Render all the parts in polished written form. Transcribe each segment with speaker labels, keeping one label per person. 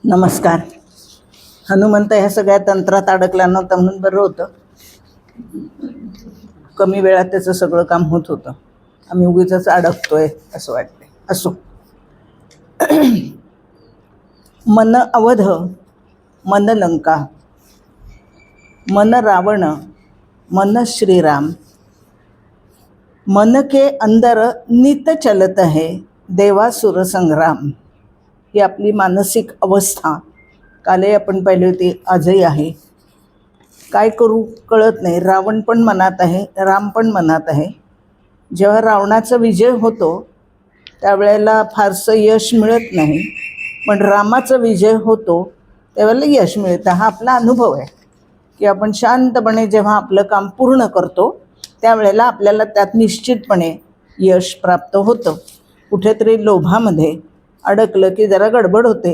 Speaker 1: नमस्कार. हनुमंत ह्या सगळ्या तंत्रात अडकला नव्हता म्हणून बरं होतं. कमी वेळात त्याचं सगळं काम होत होतं. आम्ही उगीचच अडकतोय असं वाटते. असो. मन अवध मन लंका, मन रावण मन श्रीराम, मन के अंदर नित चलत है देवासुर संग्राम. ही आपली मानसिक अवस्था कालही आपण पाहिली होती, आजही आहे. काय करू कळत नाही. रावण पण मनात आहे, राम पण मनात आहे. जेव्हा रावणाचा विजय होतो त्यावेळेला फारसं यश मिळत नाही, पण रामाचा विजय होतो त्यावेळेला यश मिळतं. हा आपला अनुभव आहे की आपण शांतपणे जेव्हा आपलं काम पूर्ण करतो त्यावेळेला आपल्याला त्यात निश्चितपणे यश प्राप्त होतं. कुठेतरी लोभामध्ये अडकलं की जरा गडबड होते.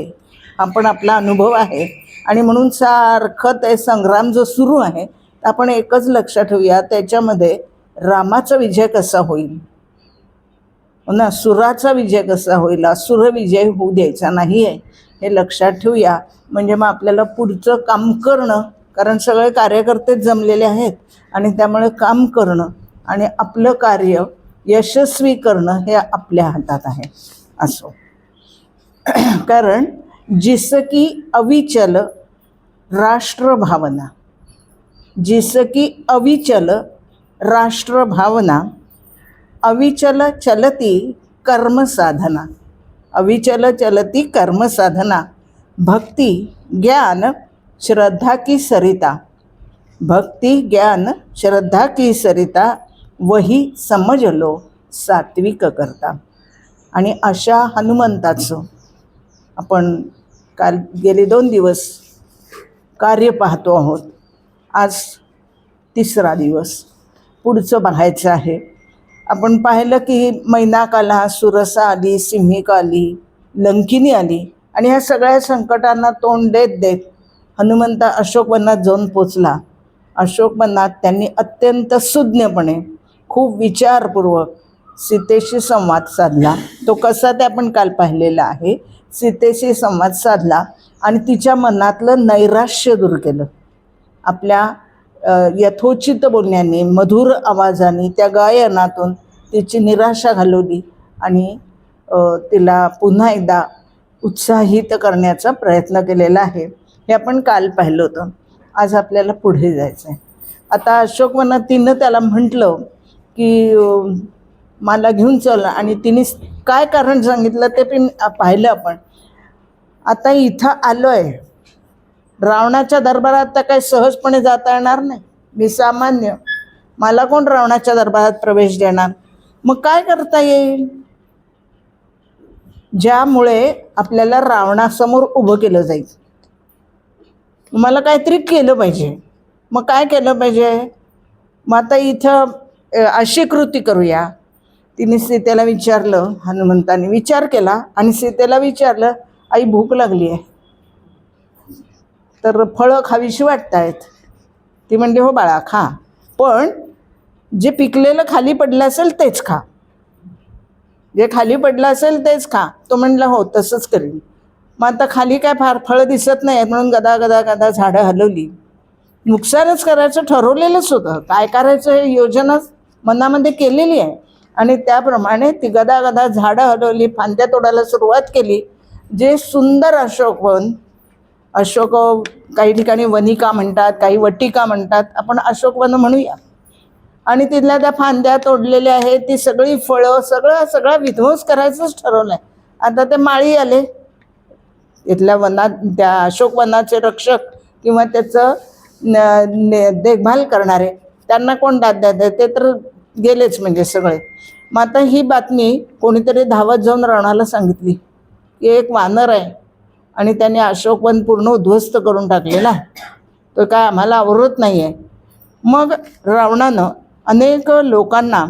Speaker 1: हा पण आपला अनुभव आहे. आणि म्हणून सारखं ते संग्राम जो सुरू आहे आपण एकच लक्षात ठेवूया, त्याच्यामध्ये रामाचा विजय कसा होईल ना, सुराचा विजय कसा होईल. असुर विजय होऊ द्यायचा नाही आहे हे लक्षात ठेवूया. म्हणजे मग आपल्याला पुढचं काम करणं, कारण सगळे कार्यकर्तेच जमलेले आहेत आणि त्यामुळे काम करणं आणि आपलं कार्य यशस्वी करणं हे आपल्या हातात आहे. असो. कारण जिसकी अविचल राष्ट्रभावना, जिसकी अविचल राष्ट्रभावना, अविचल चलती कर्मसाधना, अविचल चलती कर्मसाधना, भक्ति ज्ञान श्रद्धा की सरिता, भक्ति ज्ञान श्रद्धा की सरिता, वही समज लो सात्विक करता. आणि अशा हनुमंताचं आपण काल गेले 2 दिवस कार्य पाहतो आहोत. आज 3रा दिवस पुढचं बघायचं आहे. आपण पाहिलं की मैनाक आला, सुरसा आली, सिंहिका आली, लंकिनी आली आणि ह्या सगळ्या संकटांना तोंड देत देत हनुमंत अशोकवनात जाऊन पोचला. अशोकवनात त्यांनी अत्यंत सुज्ञपणे खूप विचारपूर्वक सीतेशी संवाद साधला. तो कसा ते आपण काल पाहिलेला आहे. सीतेशी संवाद साधला आणि तिच्या मनातलं नैराश्य दूर केलं. आपल्या यथोचित बोलण्याने, मधुर आवाजाने, त्या गायनातून तिची निराशा घालवली आणि तिला पुन्हा एकदा उत्साहित करण्याचा प्रयत्न केलेला आहे. हे आपण काल पाहिलं होतं. आज आपल्याला पुढे जायचं आहे. आता अशोकवनात तिनं त्याला म्हटलं की मला घेऊन चल, आणि तिने काय कारण सांगितलं ते पण पाहिलं आपण. आता इथं आलो आहे, रावणाच्या दरबारात तर काही सहजपणे जाता येणार नाही. मी सामान्य, मला कोण रावणाच्या दरबारात प्रवेश देणार. मग काय करता येईल ज्यामुळे आपल्याला रावणासमोर उभं केलं जाईल. मला काहीतरी केलं पाहिजे. मग काय केलं पाहिजे. मग आता इथं अशी कृती करूया. तिने सीतेला विचारलं, हनुमंताने विचार केला आणि सीतेला विचारलं, आई भूक लागली आहे तर फळं खावीशी वाटत आहेत. ती म्हणली हो बाळा खा, पण जे पिकलेलं खाली पडलं असेल तेच खा, जे खाली पडलं असेल तेच खा. तो म्हणला हो तसंच करेन. मग आता खाली काय फार फळं दिसत नाही म्हणून गदा गदा गदा झाडं हलवली. नुकसानच करायचं ठरवलेलंच होतं. काय करायचं हे योजना मनामध्ये केलेली आहे आणि त्याप्रमाणे ती गदा गदा झाडं हलवली, फांद्या तोडायला सुरुवात केली. जे सुंदर अशोकवन, अशोक काही ठिकाणी वनिका म्हणतात, काही वटिका म्हणतात, आपण अशोकवन म्हणूया. आणि तिथल्या त्या फांद्या तोडलेल्या आहेत, ती सगळी फळं सगळा विध्वंस करायचंच ठरवलं आहे. आता ते माळी आले इथल्या वनात, त्या अशोकवनाचे रक्षक किंवा त्याचं देखभाल करणारे, त्यांना कोण दाद द्यायचं, ते तर गेलेच म्हणजे सगळे. मग आता ही बातमी कोणीतरी धावत जाऊन रावणाला सांगितली की एक वानर आहे आणि त्याने अशोकवन पूर्ण उद्ध्वस्त करून टाकलेला आहे, तो काय आम्हाला आवरत नाही आहे. मग रावणानं अनेक लोकांना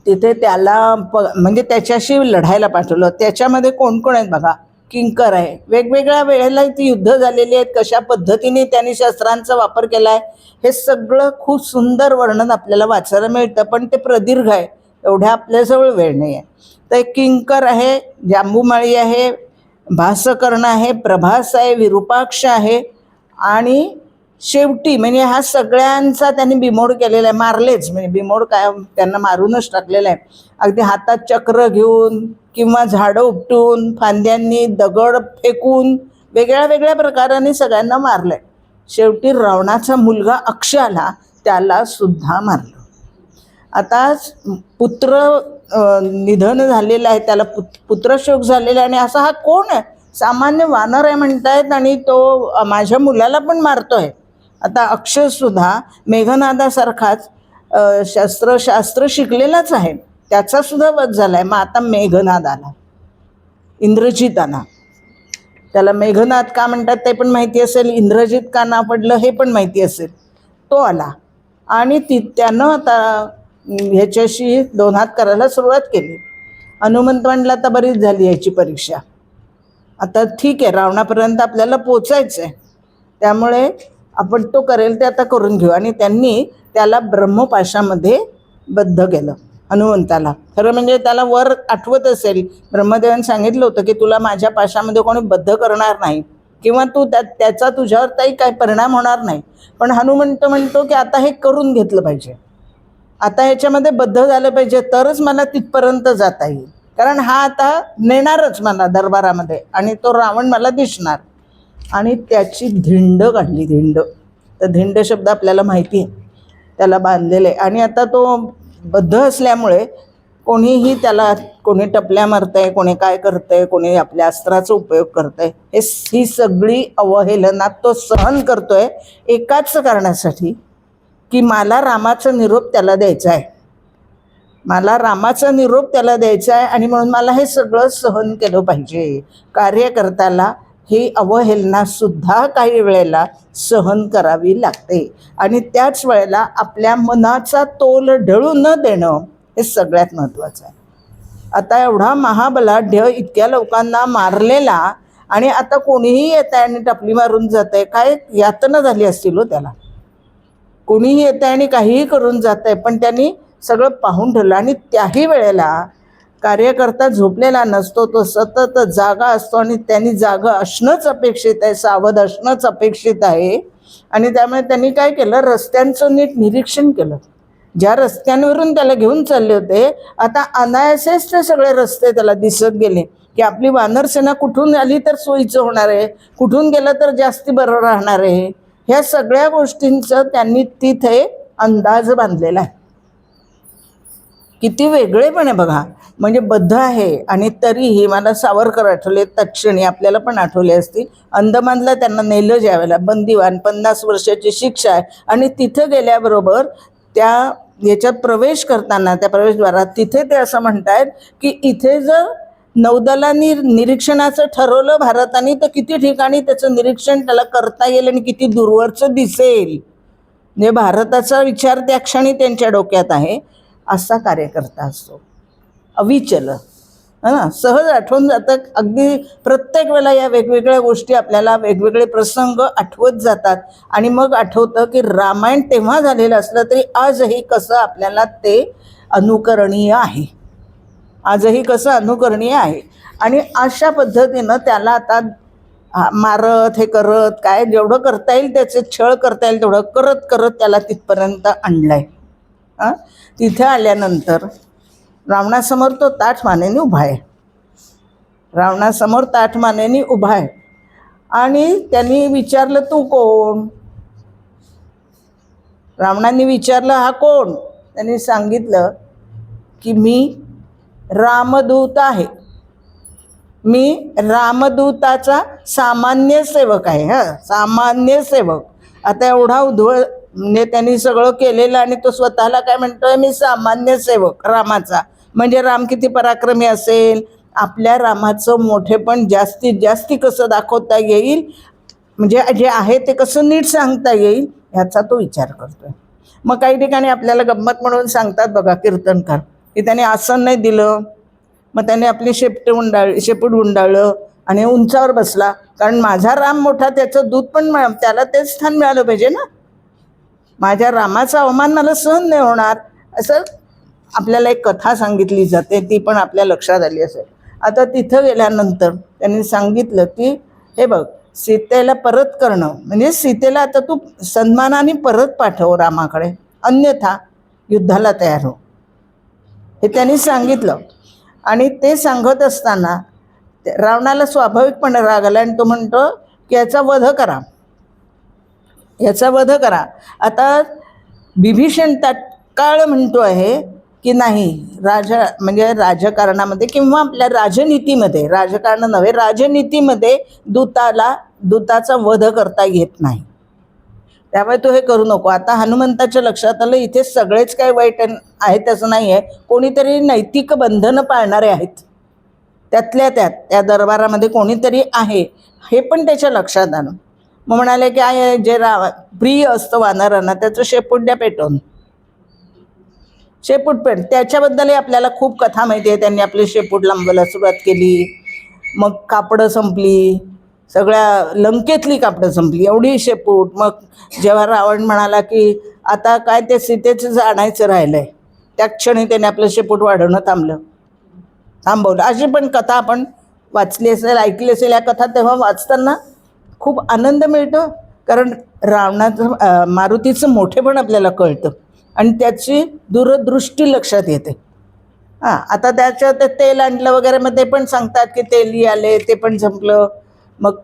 Speaker 1: तिथे त्याला म्हणजे त्याच्याशी लढायला पाठवलं. त्याच्यामध्ये कोण कोण आहेत बघा. किंकर आहे, वेगवेगळ्या वेळेला ती युद्ध झालेली आहेत, कशा पद्धतीने त्यांनी शस्त्रांचा वापर केला आहे हे सगळं खूप सुंदर वर्णन आपल्याला वाचायला मिळतं. पण ते प्रदीर्घ आहे एवढ्या आपल्याजवळ वेळ नाही आहे. तर किंकर आहे, जांबूमाळी आहे, भासकर्ण आहे, प्रभास आहे, विरूपाक्ष आहे आणि शेवटी म्हणजे हा सगळ्यांचा त्यांनी बिमोड केलेला आहे. मारलेच म्हणजे बिमोड काय, त्यांना मारूनच टाकलेलं आहे. अगदी हातात चक्र घेऊन किंवा झाडं उपटून, फांद्यांनी दगड फेकून वेगळ्या वेगळ्या प्रकाराने सगळ्यांना मारलं आहे. शेवटी रावणाचा मुलगा अक्ष आला, त्याला सुद्धा मारलं. आता पुत्र निधन झालेलं आहे, त्याला पुत्रशोक झालेला आहे आणि असा हा कोण आहे, सामान्य वानर आहे म्हणतायत आणि तो माझ्या मुलाला पण मारतोय. आता अक्षयसुद्धा मेघनादासारखाच शास्त्र शिकलेलाच आहे, त्याचासुद्धा वध झाला आहे. मग आता मेघनाद आला, इंद्रजित आला. त्याला मेघनाद का म्हणतात ते पण माहिती असेल, इंद्रजित का नाव पडलं हे पण माहिती असेल. तो आला आणि त्यानं आता ह्याच्याशी दोन हात करायला सुरुवात केली. हनुमंत म्हणला आता बरीच झाली याची परीक्षा, आता ठीक आहे रावणापर्यंत आपल्याला पोचायचं आहे, त्यामुळे आपण तो करेल ते आता करून घेऊ. आणि त्यांनी त्याला ब्रह्मपाशामध्ये बद्ध केलं हनुमंताला. खरं म्हणजे त्याला वर आठवत असेल, ब्रह्मदेवाने सांगितलं होतं की तुला माझ्या पाशामध्ये कोणी बद्ध करणार नाही किंवा तू त्याचा तुझ्यावर काही परिणाम होणार नाही. पण हनुमंत म्हणतो की आता हे करून घेतलं पाहिजे, आता ह्याच्यामध्ये बद्ध झालं पाहिजे, तरच मला तिथपर्यंत जाता येईल. कारण हा आता नेणारच मला दरबारामध्ये आणि तो रावण मला दिसणार. आणि त्याची धिंड काढली, धिंड. तर धिंड शब्द आपल्याला माहिती आहे, त्याला बांधलेले. आणि आता तो बद्ध असल्यामुळे कोणीही त्याला, कोणी टपल्या मारतंय, कोणी काय करतंय, कोणी आपल्या अस्त्राचा उपयोग करतंय, ही सगळी अवहेलना तो सहन करतोय एकाच कारणासाठी की मला रामाचा निरोप त्याला द्यायचा आहे, मला रामाचा निरोप त्याला द्यायचा आहे आणि म्हणून मला हे सगळं सहन केलं पाहिजे. कार्यकर्त्याला ही अवहेलनासुद्धा काही वेळेला सहन करावी लागते आणि त्याच वेळेला आपल्या मनाचा तोल ढळू न देणं हे सगळ्यात महत्त्वाचं आहे. आता एवढा महाबलाढ्य इतक्या लोकांना मारलेला आणि आता कोणीही येत आहे आणि टपली मारून जात आहे, काय यातना झाली असतील हो त्याला. कोणीही येत आहे आणि काहीही करून जात आहे, पण त्यांनी सगळं पाहून ठेवलं. आणि त्याही वेळेला कार्यकर्ता झोपलेला नसतो, तो सतत जागा असतो आणि त्यांनी जागा असणंच अपेक्षित आहे, सावध असणंच अपेक्षित आहे. आणि त्यामुळे त्यांनी काय केलं, रस्त्यांचं नीट निरीक्षण केलं. ज्या रस्त्यांवरून त्याला घेऊन चालले होते, आता अनायासेच ते सगळे रस्ते त्याला दिसत गेले की आपली वानरसेना कुठून आली तर सोयीचं होणार आहे, कुठून गेलं तर जास्ती बरं राहणार आहे. ह्या सगळ्या गोष्टींचं त्यांनी तिथे अंदाज बांधलेला आहे. किती वेगळेपण आहे बघा. म्हणजे बद्ध आहे आणि तरीही मला सावरकर आठवले, तत्क्षणी आपल्याला पण आठवले असतील. अंदमानला त्यांना नेलं ज्यावेळेला, बंदिवान, 50 वर्षाची शिक्षा आहे. आणि तिथं गेल्याबरोबर त्या याच्यात प्रवेश करताना, त्या प्रवेशद्वारात तिथे ते असं म्हणतायत की इथे जर नौदलांनी निरीक्षणाचं ठरवलं भारताने, तर किती ठिकाणी त्याचं निरीक्षण त्याला करता येईल आणि किती दूरवरचं दिसेल. म्हणजे भारताचा विचार त्या क्षणी त्यांच्या डोक्यात आहे. असा कार्यकर्ता असतो, अविचल. हां, सहज आठवून जातं. अगदी प्रत्येक वेळेला या वेगवेगळ्या गोष्टी आपल्याला, वेगवेगळे प्रसंग आठवत जातात आणि मग आठवतं की रामायण तेव्हा झालेलं असलं तरी आजही कसं आपल्याला ते अनुकरणीय आहे, आजही कसं अनुकरणीय आहे. आणि अशा पद्धतीनं त्याला आता मारत, हे करत, काय जेवढं करता येईल त्याचे छळ करता येईल तेवढं करत करत त्याला तिथपर्यंत आणलं आहे. तिथे आल्यानंतर रावणासमोर तो ताठ मानेने उभा आहे, रावणासमोर ताठ मानेने उभा आहे. आणि त्यांनी विचारलं, तू कोण? रावणाने विचारलं, हा कोण? त्यांनी सांगितलं की मी रामदूत आहे, मी रामदूताचा सामान्य सेवक आहे. सामान्य सेवक. आता एवढा उद्धव म्हणजे त्यांनी सगळं केलेलं आणि तो स्वतःला काय म्हणतोय, मी सामान्य सेवक रामाचा. म्हणजे राम किती पराक्रमी असेल, आपल्या रामाचं मोठेपण जास्तीत जास्ती कसं दाखवता येईल, म्हणजे जे आहे ते कसं नीट सांगता येईल ह्याचा तो विचार करतोय. मग काही ठिकाणी आपल्याला गंमत म्हणून सांगतात बघा कीर्तनकार, की त्याने आसन नाही दिलं, मग त्याने आपली शेपूट गुंडाळलं आणि उंचावर बसला. कारण माझा राम मोठा, त्याचं दूत पण त्याला तेच स्थान मिळालं पाहिजे ना, माझ्या रामाचा अवमान मला सहन नाही होणार. असं आपल्याला एक कथा सांगितली जाते, ती पण आपल्या लक्षात आली असेल. आता तिथं गेल्यानंतर त्यांनी सांगितलं की हे बघ, सीतेला परत करणं म्हणजे सीतेला आता तू सन्मानाने परत पाठव रामाकडे, अन्यथा युद्धाला तयार हो, हे त्यांनी सांगितलं. आणि ते सांगत असताना रावणाला स्वाभाविकपणे राग आला आणि तो म्हणतो की याचा वध करा, याचा वध करा. आता विभीषण तत्काळ म्हणतो आहे की नाही, म्हणजे राजकारणामध्ये किंवा आपल्या राजनीतीमध्ये, राजकारण नव्हे राजनीतीमध्ये दूताचा वध करता येत नाही, त्यामुळे तू हे करू नको. आता हनुमंताच्या लक्षात आलं इथे सगळेच काय वाईट आहेत असं नाही आहे, कोणीतरी नैतिक बंधनं पाळणारे आहेत, त्यातल्या त्यात त्या दरबारामध्ये कोणीतरी आहे, हे पण त्याच्या लक्षात आलं. मग म्हणाले की आहे जे प्रिय असतं वानरांना त्याचं शेपूट द्या पेटवून, शेपूट पेट. त्याच्याबद्दलही आपल्याला खूप कथा माहिती आहे. त्यांनी आपले शेपूट लांबायला सुरुवात केली, मग कापडं संपली, सगळ्या लंकेतली कापडं संपली, एवढी शेपूट. मग जेव्हा रावण म्हणाला की आता काय ते सीतेचं जाणायचं राहिलंय, त्या क्षणी त्याने आपलं शेपूट वाढवणं थांबवलं. अशी पण कथा आपण वाचली असेल, ऐकली असेल. या कथा तेव्हा वाचताना खूप आनंद मिळतो, कारण रावणाचं मारुतीचं मोठेपण आपल्याला कळतं आणि त्याची दूरदृष्टी लक्षात येते. आता त्याच्या ते तेल आणलं वगैरे मध्ये पण सांगतात की तेली आले, ते पण संपलं. मग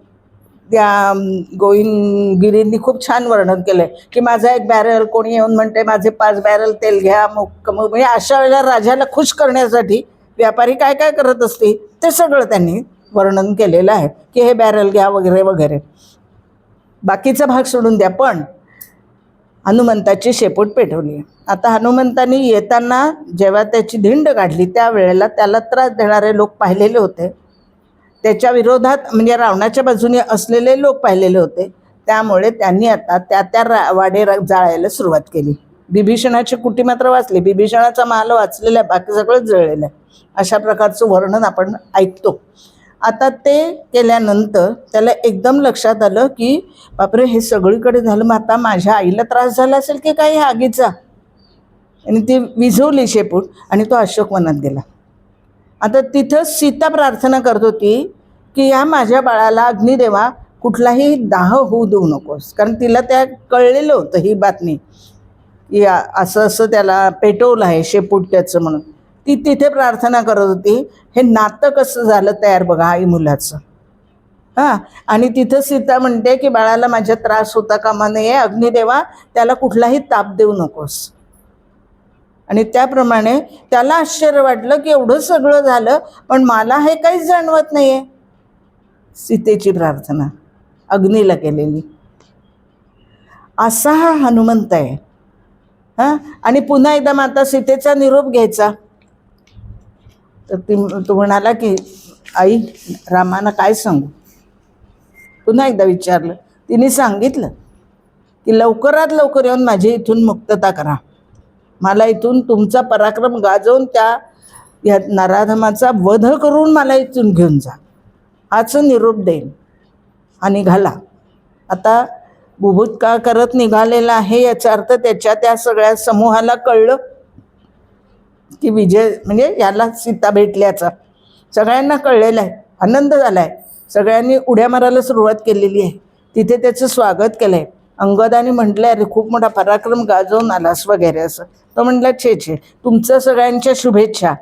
Speaker 1: त्या गोविंदगिरींनी खूप छान वर्णन केलंय की माझा एक बॅरल, कोणी येऊन म्हणते माझे 5 बॅरल तेल घ्या, मग म्हणजे अशा वेळेला राजाला खुश करण्यासाठी व्यापारी काय काय करत असते ते सगळं त्यांनी वर्णन केलेलं आहे की हे बॅरल घ्या वगैरे वगैरे. बाकीचा भाग सोडून द्या, पण हनुमंताची शेपूट पेटवली. आता हनुमंतानी येताना जेव्हा त्याची धिंड काढली त्यावेळेला त्याला त्रास देणारे लोक पाहिलेले होते, त्याच्या विरोधात म्हणजे रावणाच्या बाजूने असलेले लोक पाहिलेले होते. त्यामुळे त्यांनी आता त्या वाडे जाळायला सुरुवात केली. बिभीषणाची कुटी मात्र वाचली, बिभीषणाचा महाल वाचलेला आहे, बाकी सगळं जळलेलं आहे, अशा प्रकारचं वर्णन आपण ऐकतो. आता ते केल्यानंतर त्याला एकदम लक्षात आलं की बापरे हे सगळीकडे झालं, मग आता माझ्या आईला त्रास झाला असेल की काही आगीचा, आणि ती विझवली शेपूट आणि तो अशोकवनात गेला. आता तिथं सीता प्रार्थना करत होती की या माझ्या बाळाला अग्निदेवा कुठलाही दाह होऊ देऊ नकोस, कारण तिला त्या कळलेलं होतं ही बातमी की असं असं त्याला पेटवलं आहे शेपूट त्याचं म्हणून. ती तिथे प्रार्थना करत होती. हे नातं कसं झालं तयार बघा आई मुलाचं. आणि तिथं सीता म्हणते की बाळाला माझ्या त्रास होता कामा नये, अग्निदेवा त्याला कुठलाही ताप देऊ नकोस. आणि त्याप्रमाणे त्याला आश्चर्य वाटलं की एवढं सगळं झालं पण मला हे काहीच जाणवत नाही आहे. सीतेची प्रार्थना अग्नीला केलेली, असा हा हनुमंत आहे. आणि पुन्हा एकदा माता सीतेचा निरोप घ्यायचा तर तो म्हणाला की आई रामाना काय सांगू. पुन्हा एकदा विचारलं, तिने सांगितलं की लवकरात लवकर येऊन माझी इथून मुक्तता करा, मला इथून तुमचा पराक्रम गाजवून या नराधमाचा वध करून मला इथून घेऊन जा, हाच निरोप देईन. हा निघाला. आता बुभुत्काळ करत निघालेला आहे, याचा अर्थ त्याच्या त्या सगळ्या समूहाला कळलं की विजय म्हणजे याला सीता भेटल्याचा सगळ्यांना कळलेला आहे, आनंद झाला आहे. सगळ्यांनी उड्या मारायला सुरुवात केलेली आहे. तिथे त्याचं स्वागत केलं आहे. अंगदाने म्हटलं अरे खूप मोठा पराक्रम गाजवून आलास वगैरे असं. तो म्हटलं छे छे, तुमचं सगळ्यांच्या शुभेच्छा,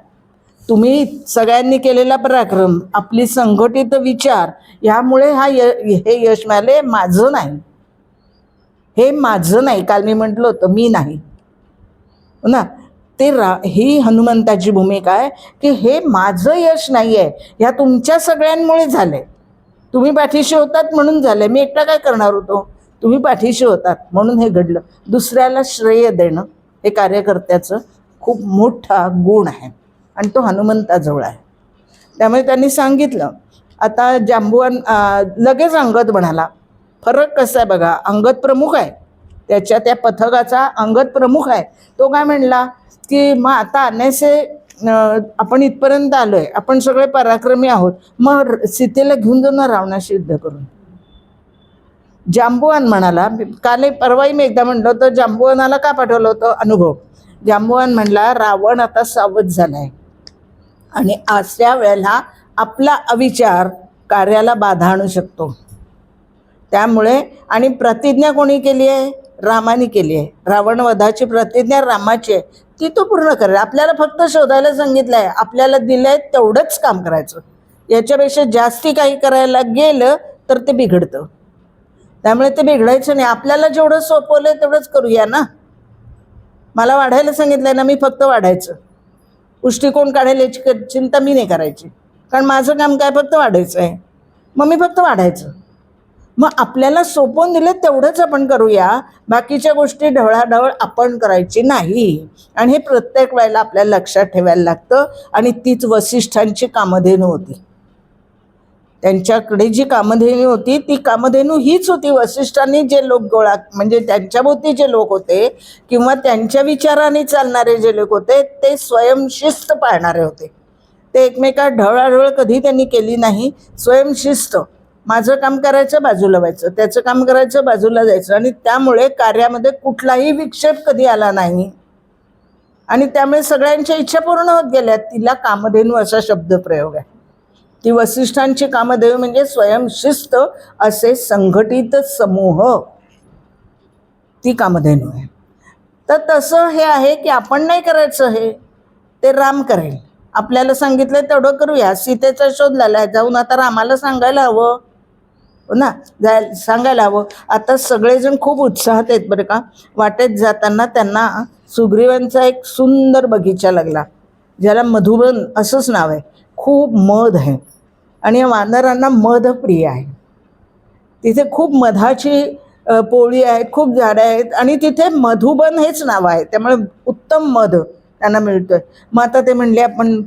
Speaker 1: तुम्ही सगळ्यांनी केलेला पराक्रम, आपली संघटित विचार, यामुळे हे यश मिळाले, माझं नाही, हे माझं नाही. काल मी म्हटलं होतं मी नाही ना, ते ही हनुमंताची भूमिका आहे की हे माझं यश नाही आहे, ह्या तुमच्या सगळ्यांमुळे झालं आहे. तुम्ही पाठीशी होतात म्हणून झालं, मी एकटा काय करणार होतो, तुम्ही पाठीशी होतात म्हणून हे घडलं. दुसऱ्याला श्रेय देणं हे कार्यकर्त्याचं खूप मोठा गुण आहे आणि तो हनुमंताजवळ आहे. त्यामुळे त्यांनी सांगितलं. आता जांबुवान लगेच अंगद म्हणाला. फरक कसा आहे बघा, अंगद प्रमुख आहे, त्याच्या त्या पथकाचा अंगद प्रमुख आहे. तो काय म्हणला की मग आता आण्याचे आपण इथपर्यंत आलो आहे, आपण सगळे पराक्रमी आहोत, मग सीतेला घेऊन जाऊ ना रावणाशी युद्ध करून. जांबुवान म्हणाला, काल परवाही मी एकदा म्हटलं होतं जांबुवानाला का पाठवलं होतं, अनुभव जांबुवान म्हणला रावण आता सावध झालाय आणि अशा वेळेला आपला अविचार कार्याला बाधा आणू शकतो. त्यामुळे आणि प्रतिज्ञा कोणी केली आहे? रामाने केली आहे. रावणवधाची प्रतिज्ञा रामाची आहे, ती तो पूर्ण करेल. आपल्याला फक्त शोधायला सांगितलं आहे, आपल्याला दिलं आहे तेवढंच काम करायचं. याच्यापेक्षा जास्ती काही करायला गेलं तर ते बिघडतं. त्यामुळे ते बिघडायचं नाही. आपल्याला जेवढं सोपवलं तेवढंच करूया ना. मला वाढायला सांगितलं आहे ना, मी फक्त वाढायचं. उष्टी कोण काढेल याची चिंता मी नाही करायची, कारण माझं काम काय फक्त वाढायचं आहे. मग मी फक्त वाढायचं. मग आपल्याला सोपवून दिलं तेवढंच आपण करूया, बाकीच्या गोष्टी ढवळाढवळ आपण करायची नाही. आणि हे प्रत्येक वेळेला आपल्याला लक्षात ठेवायला लागतं. आणि तीच वसिष्ठांची कामधेनू होती. त्यांच्याकडे जी कामधेनू होती ती कामधेनू हीच होती. वसिष्ठांनी जे लोक गोळा म्हणजे त्यांच्याभोवती जे लोक होते किंवा त्यांच्या विचाराने चालणारे जे लोक होते ते स्वयंशिस्त पाळणारे होते. ते एकमेकात ढवळाढवळ कधी त्यांनी केली नाही. स्वयंशिस्त, माझं काम करायचं बाजूला व्हायचं, त्याचं काम करायचं बाजूला जायचं. आणि त्यामुळे कार्यामध्ये कुठलाही विक्षेप कधी आला नाही. आणि त्यामुळे सगळ्यांच्या इच्छा पूर्ण होत गेल्या. तिला कामधेनू असा शब्दप्रयोग आहे. ती वसिष्ठांची कामधेनू म्हणजे स्वयंशिस्त असे संघटित समूह, ती कामधेनू आहे. तर तसं हे आहे की आपण नाही करायचं, हे ते राम करेल. आपल्याला सांगितलं तेवढं करूया. सीतेचा शोध लागला, जाऊन आता रामाला सांगायला हवं ना, सांगायला हवं. आता सगळेजण खूप उत्साहात आहेत बरं का. वाटेत जाताना त्यांना सुग्रीवांचा एक सुंदर बगीचा लागला, ज्याला मधुबन असंच नाव आहे. खूप मध आहे आणि या वानरांना मध प्रिय आहे. तिथे खूप मधाची पोळी आहेत, खूप झाडं आहेत आणि तिथे मधुबन हेच नाव आहे. त्यामुळे उत्तम मध त्यांना मिळतोय. मग आता ते म्हणले आपण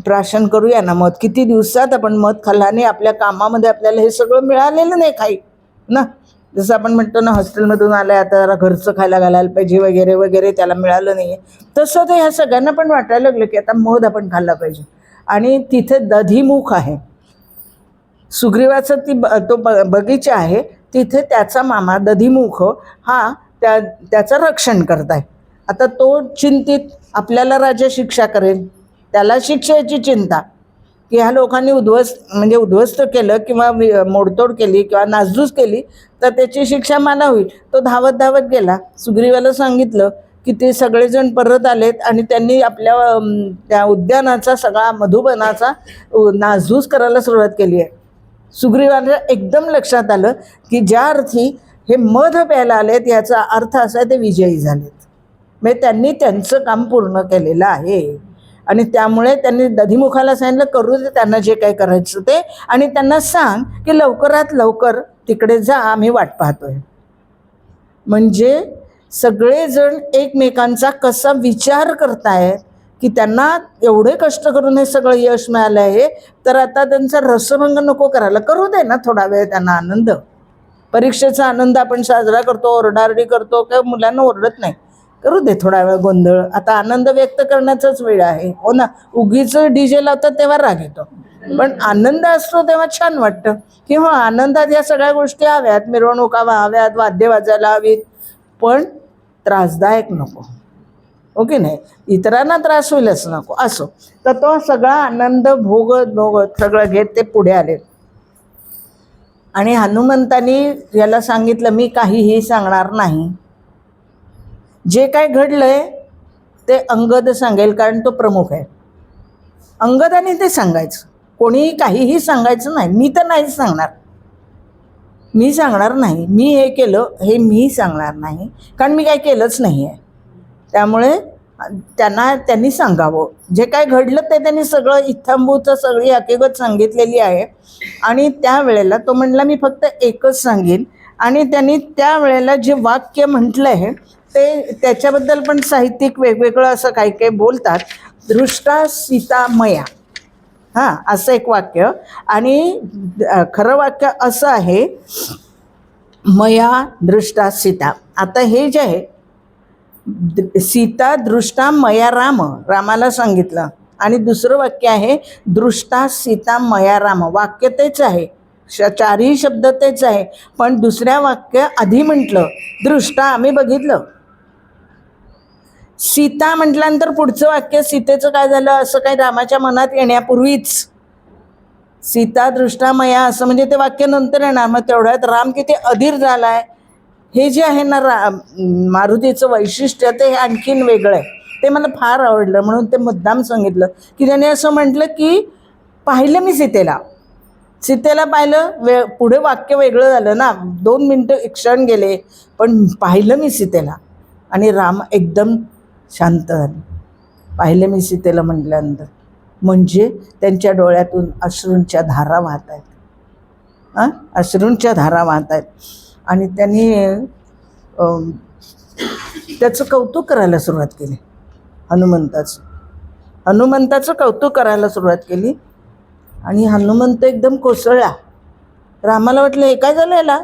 Speaker 1: प्राशन करूया ना मध. किती दिवसात आपण मध खाल्ला आणि आपल्या कामामध्ये आपल्याला हे सगळं मिळालेलं नाही काही ना. जसं आपण म्हणतो ना, हॉस्टेलमधून आलं आता जरा घरचं खायला घालायला पाहिजे वगैरे वगैरे, त्याला मिळालं नाही आहे. तसं ते ह्या सगळ्यांना पण वाटायला लागलं की आता मध आपण खाल्ला पाहिजे. आणि तिथे दधिमुख आहे, सुग्रीवाचा तो बगीचा आहे. तिथे त्याचा मामा दधिमुख हा त्याचं रक्षण करताय. आता तो चिंतित, आपल्याला राजा शिक्षा करेल, त्याला शिक्षेची चिंता की ह्या लोकांनी उद्ध्वस्त केलं किंवा मोडतोड केली किंवा नासधूस केली तर त्याची शिक्षा मला होईल. तो धावत धावत गेला. सुग्रीवाला सांगितलं की ते सगळेजण परत आलेत आणि त्यांनी आपल्या त्या उद्यानाचा सगळा मधुबनाचा नासधूस करायला सुरुवात केली आहे. सुग्रीवाला एकदम लक्षात आलं की ज्या अर्थी हे मध प्यायला आलेत याचा अर्थ असा आहे ते विजयी झालेत. म्हणजे त्यांनी त्यांचं काम पूर्ण केलेलं आहे. आणि त्यामुळे त्यांनी दधिमुखाला सांगितलं करू दे त्यांना जे काही करायचं ते, आणि त्यांना सांग की लवकरात लवकर तिकडे जा, आम्ही वाट पाहतोय. म्हणजे सगळेजण एकमेकांचा कसा विचार करतायत की त्यांना एवढे कष्ट करून हे सगळं यश मिळालं आहे, तर आता त्यांचा रसभंग नको करायला. करू दे ना थोडा वेळ त्यांना आनंद. परीक्षेचा आनंद आपण साजरा करतो, ओरडाओरडी करतो, काही मुलांना ओरडत नाही. करू दे थोडा वेळ गोंधळ. आता आनंद व्यक्त करण्याचाच वेळ आहे, हो ना. उगीच डीजे लावतात तेव्हा राग येतो, पण आनंद असतो तेव्हा छान वाटतं की हो आनंदात या सगळ्या गोष्टी हव्यात, मिरवणुका व्हाव्यात, वाद्य वाजायला हवीत, पण त्रासदायक नको, ओके नाही, इतरांना त्रास होईलच नको असो. तर तो सगळा आनंद भोगत सगळं घेत ते पुढे आले. आणि हनुमंतांनी याला सांगितलं मी काहीही सांगणार नाही. जे काय घडलंय ते अंगद सांगेल, कारण तो प्रमुख आहे. अंगदाने ते सांगायचं, कोणीही काहीही सांगायचं नाही. मी तर नाहीच सांगणार, मी सांगणार नाही. मी हे केलं हे मी सांगणार नाही, कारण मी काय केलंच नाही आहे. त्यामुळे त्यांनी सांगावं. जे काय घडलं ते त्यांनी सगळं इत्थंभूत सगळी हकीकत सांगितलेली आहे. आणि त्यावेळेला तो म्हणला मी फक्त एकच सांगेन. आणि त्यांनी त्यावेळेला जे वाक्य म्हटलं आहे ते त्याच्याबद्दल पण साहित्यिक वेगवेगळं असं काही काही बोलतात. दृष्टा सीता मया, हां असं एक वाक्य. आणि खरं वाक्य असं आहे मया दृष्टा सीता. आता हे जे आहे सीता दृष्टा मया राम, रामाला सांगितलं. आणि दुसरं वाक्य आहे दृष्टा सीता मया राम. वाक्य तेच आहे, चारही शब्द तेच आहे, पण दुसऱ्या वाक्य आधी म्हटलं दृष्टा आम्ही बघितलं. सीता म्हटल्यानंतर पुढचं वाक्य सीतेचं काय झालं असं काही रामाच्या मनात येण्यापूर्वीच सीता दृष्टा मया असं म्हणजे ते वाक्य नंतर येणार. मग तेवढ्यात राम किती अधीर झालाय हे जे आहे ना मारुतीचं वैशिष्ट्य ते आणखीन वेगळं आहे. ते मला फार आवडलं म्हणून ते मुद्दाम सांगितलं की त्याने असं म्हटलं की पाहिलं मी सीतेला पाहिलं. पुढे वाक्य वेगळं झालं ना, 2 मिनटं एक क्षण गेले पण पाहिलं मी सीतेला. आणि राम एकदम शांत झाले. पाहिलं मी सीतेला म्हटल्यानंतर म्हणजे त्यांच्या डोळ्यातून अश्रूंच्या धारा वाहत आहेत. अश्रूंच्या धारा वाहत आहेत. आणि त्यांनी त्याचं कौतुक करायला सुरुवात केली. हनुमंताचं कौतुक करायला सुरुवात केली. आणि हनुमंत एकदम कोसळला. रामाला वाटलं हे काय झालं याला,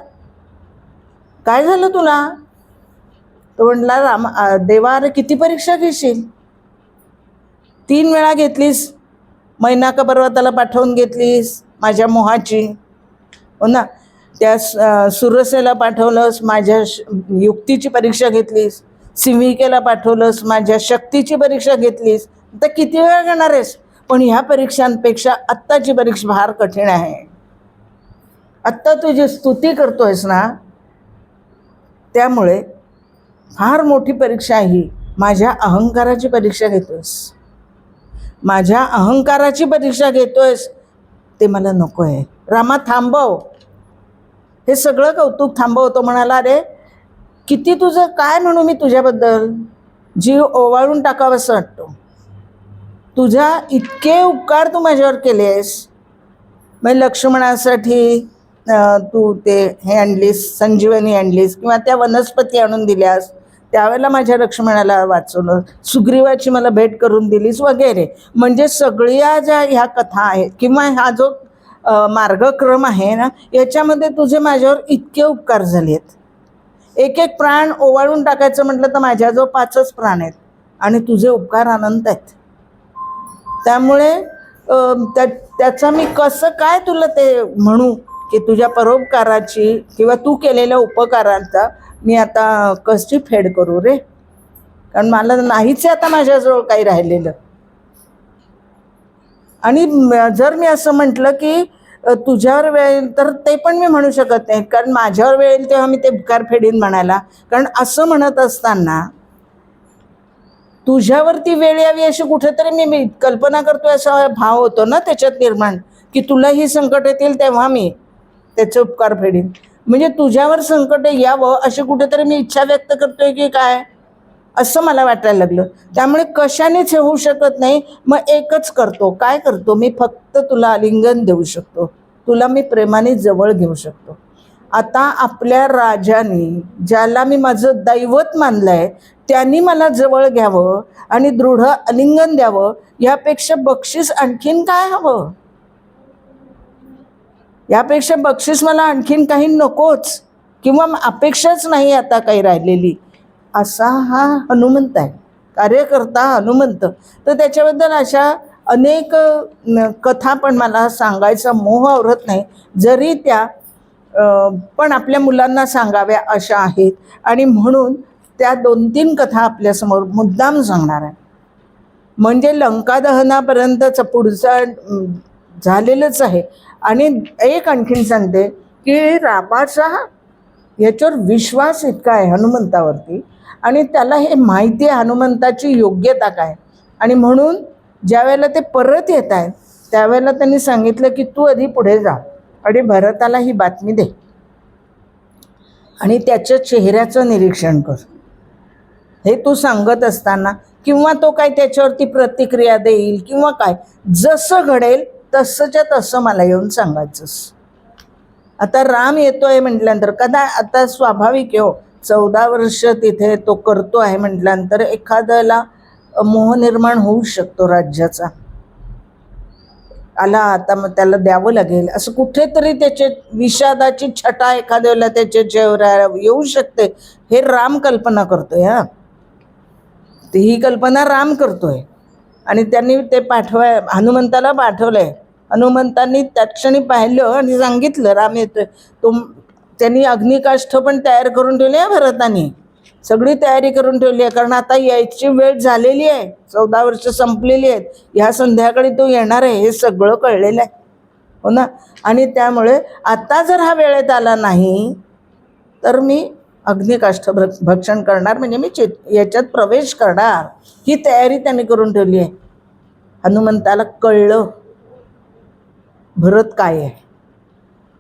Speaker 1: काय झालं तुला. तो म्हटला देवा अरे किती परीक्षा घेशील, 3 वेळा घेतलीस. मैनाक पर्वताला पाठवून घेतलीस माझ्या मोहाची, हो ना. त्या सुरसेला पाठवलंस माझ्या युक्तीची परीक्षा घेतलीस. सिंहिकेला पाठवलंस माझ्या शक्तीची परीक्षा घेतलीस. तर किती वेळा घेणार आहेस. पण ह्या परीक्षांपेक्षा आत्ताची परीक्षा फार कठीण आहे. आत्ता तू जी स्तुती करतोयस ना त्यामुळे फार मोठी परीक्षा आहे. माझ्या अहंकाराची परीक्षा घेतोयस, माझ्या अहंकाराची परीक्षा घेतोयस, ते मला नको आहे. रामा थांबव, हे सगळं कौतुक थांबव. तो म्हणाला अरे किती तुझं काय म्हणू मी तुझ्याबद्दल, जीव ओवाळून टाकावंसं वाटतो. तुझा इतके उपकार तू माझ्यावर केलेस. मग लक्ष्मणासाठी तू ते हे आणलीस, संजीवनी आणलीस किंवा त्या वनस्पती आणून दिल्यास, त्यावेळेला माझ्या लक्ष्मणाला वाचवलं. सुग्रीवाची मला भेट करून दिलीस वगैरे. म्हणजे सगळ्या ज्या ह्या कथा आहेत किंवा हा जो मार्गक्रम आहे ना याच्यामध्ये तुझे माझ्यावर इतके उपकार झाले आहेत. एक एक प्राण ओवाळून टाकायचं म्हटलं तर माझ्याजवळ 5च प्राण आहेत आणि तुझे उपकार अनंत आहेत. त्यामुळे त्याचा मी कसं काय तुला ते म्हणू की तुझ्या परोपकाराची किंवा तू केलेल्या उपकारांचा मी आता कशी फेड करू रे, कारण मला नाहीच आता माझ्याजवळ काही राहिलेलं. आणि जर मी असं म्हटलं की तुझ्यावर वेळ तर ते पण मी म्हणू शकत नाही, कारण माझ्यावर वेळ येईल तेव्हा मी ते उपकार फेडीन म्हणायला. कारण असं म्हणत असताना तुझ्यावरती वेळ यावी अशी कुठेतरी मी कल्पना करतोय असा भाव होतो ना त्याच्यात निर्माण, की तुलाही संकट येतील तेव्हा मी त्याचे उपकार फेडीन. म्हणजे तुझ्यावर संकट यावं अशी कुठेतरी मी इच्छा व्यक्त करतोय की काय, असं मला वाटायला लागलं. त्यामुळे कशानेच हे होऊ शकत नाही. मग एकच करतो, काय करतो मी, फक्त तुला आलिंगन देऊ शकतो, तुला मी प्रेमाने जवळ घेऊ शकतो. आता आपल्या राजाने ज्याला मी माझं दैवत मानलं आहे त्यांनी मला जवळ घ्यावं आणि दृढ आलिंगन द्यावं, यापेक्षा बक्षीस आणखीन काय हवं. यापेक्षा बक्षीस मला आणखीन काही नकोच किंवा अपेक्षाच नाही आता काही राहिलेली. असा हा हनुमंत आहे, कार्यकर्ता हनुमंत. तर त्याच्याबद्दल अशा अनेक कथा पण मला सांगायचा मोह आवरत नाही, जरी त्या पण आपल्या मुलांना सांगाव्या अशा आहेत. आणि म्हणून त्या 2-3 कथा आपल्यासमोर मुद्दाम सांगणार आहे. म्हणजे लंकादहनापर्यंतचं पुढचं झालेलंच आहे. आणि एक आणखीन सांगते की रामाचा याच्यावर विश्वास इतका आहे हनुमंतावरती, आणि त्याला हे माहिती आहे हनुमंताची योग्यता काय. आणि म्हणून ज्या वेळेला ते परत येत आहेत त्यावेळेला त्यांनी सांगितलं की तू आधी पुढे जा आणि भरताला ही बातमी दे आणि त्याच्या चेहऱ्याचं निरीक्षण कर. हे तू सांगत असताना किंवा तो काय त्याच्यावरती प्रतिक्रिया देईल किंवा काय, जसं घडेल तसंच्या तसं मला येऊन सांगायचंस. आता राम येतोय म्हटल्यानंतर आता स्वाभाविक आहे हो, 14 वर्ष तिथे तो करतो आहे म्हटल्यानंतर एखाद्याला मोह निर्माण होऊ शकतो राज्याचा. आला आता मग त्याला द्यावं लागेल असं कुठेतरी त्याचे विषादाची छटा एखाद्याला त्याच्या चेहऱ्यावर येऊ शकते. हे राम कल्पना करतोय. ही कल्पना राम करतोय आणि त्यांनी ते हनुमंताला पाठवलंय. हनुमंतांनी त्या क्षणी पाहिलं आणि सांगितलं राम येतोय. त्यांनी अग्निकाष्ठ पण तयार करून ठेवले भरतानी. सगळी तयारी करून ठेवली आहे, कारण आता यायची वेळ झालेली आहे, 14 वर्ष संपलेली आहेत, ह्या संध्याकाळी तो येणार आहे, हे सगळं कळलेलं आहे, हो ना. आणि त्यामुळे आता जर हा वेळेत आला नाही तर मी अग्निकाष्ठ भक्षण करणार, म्हणजे मी याच्यात प्रवेश करणार, ही तयारी त्यांनी करून ठेवली आहे. हनुमंताला कळलं भरत काय आहे.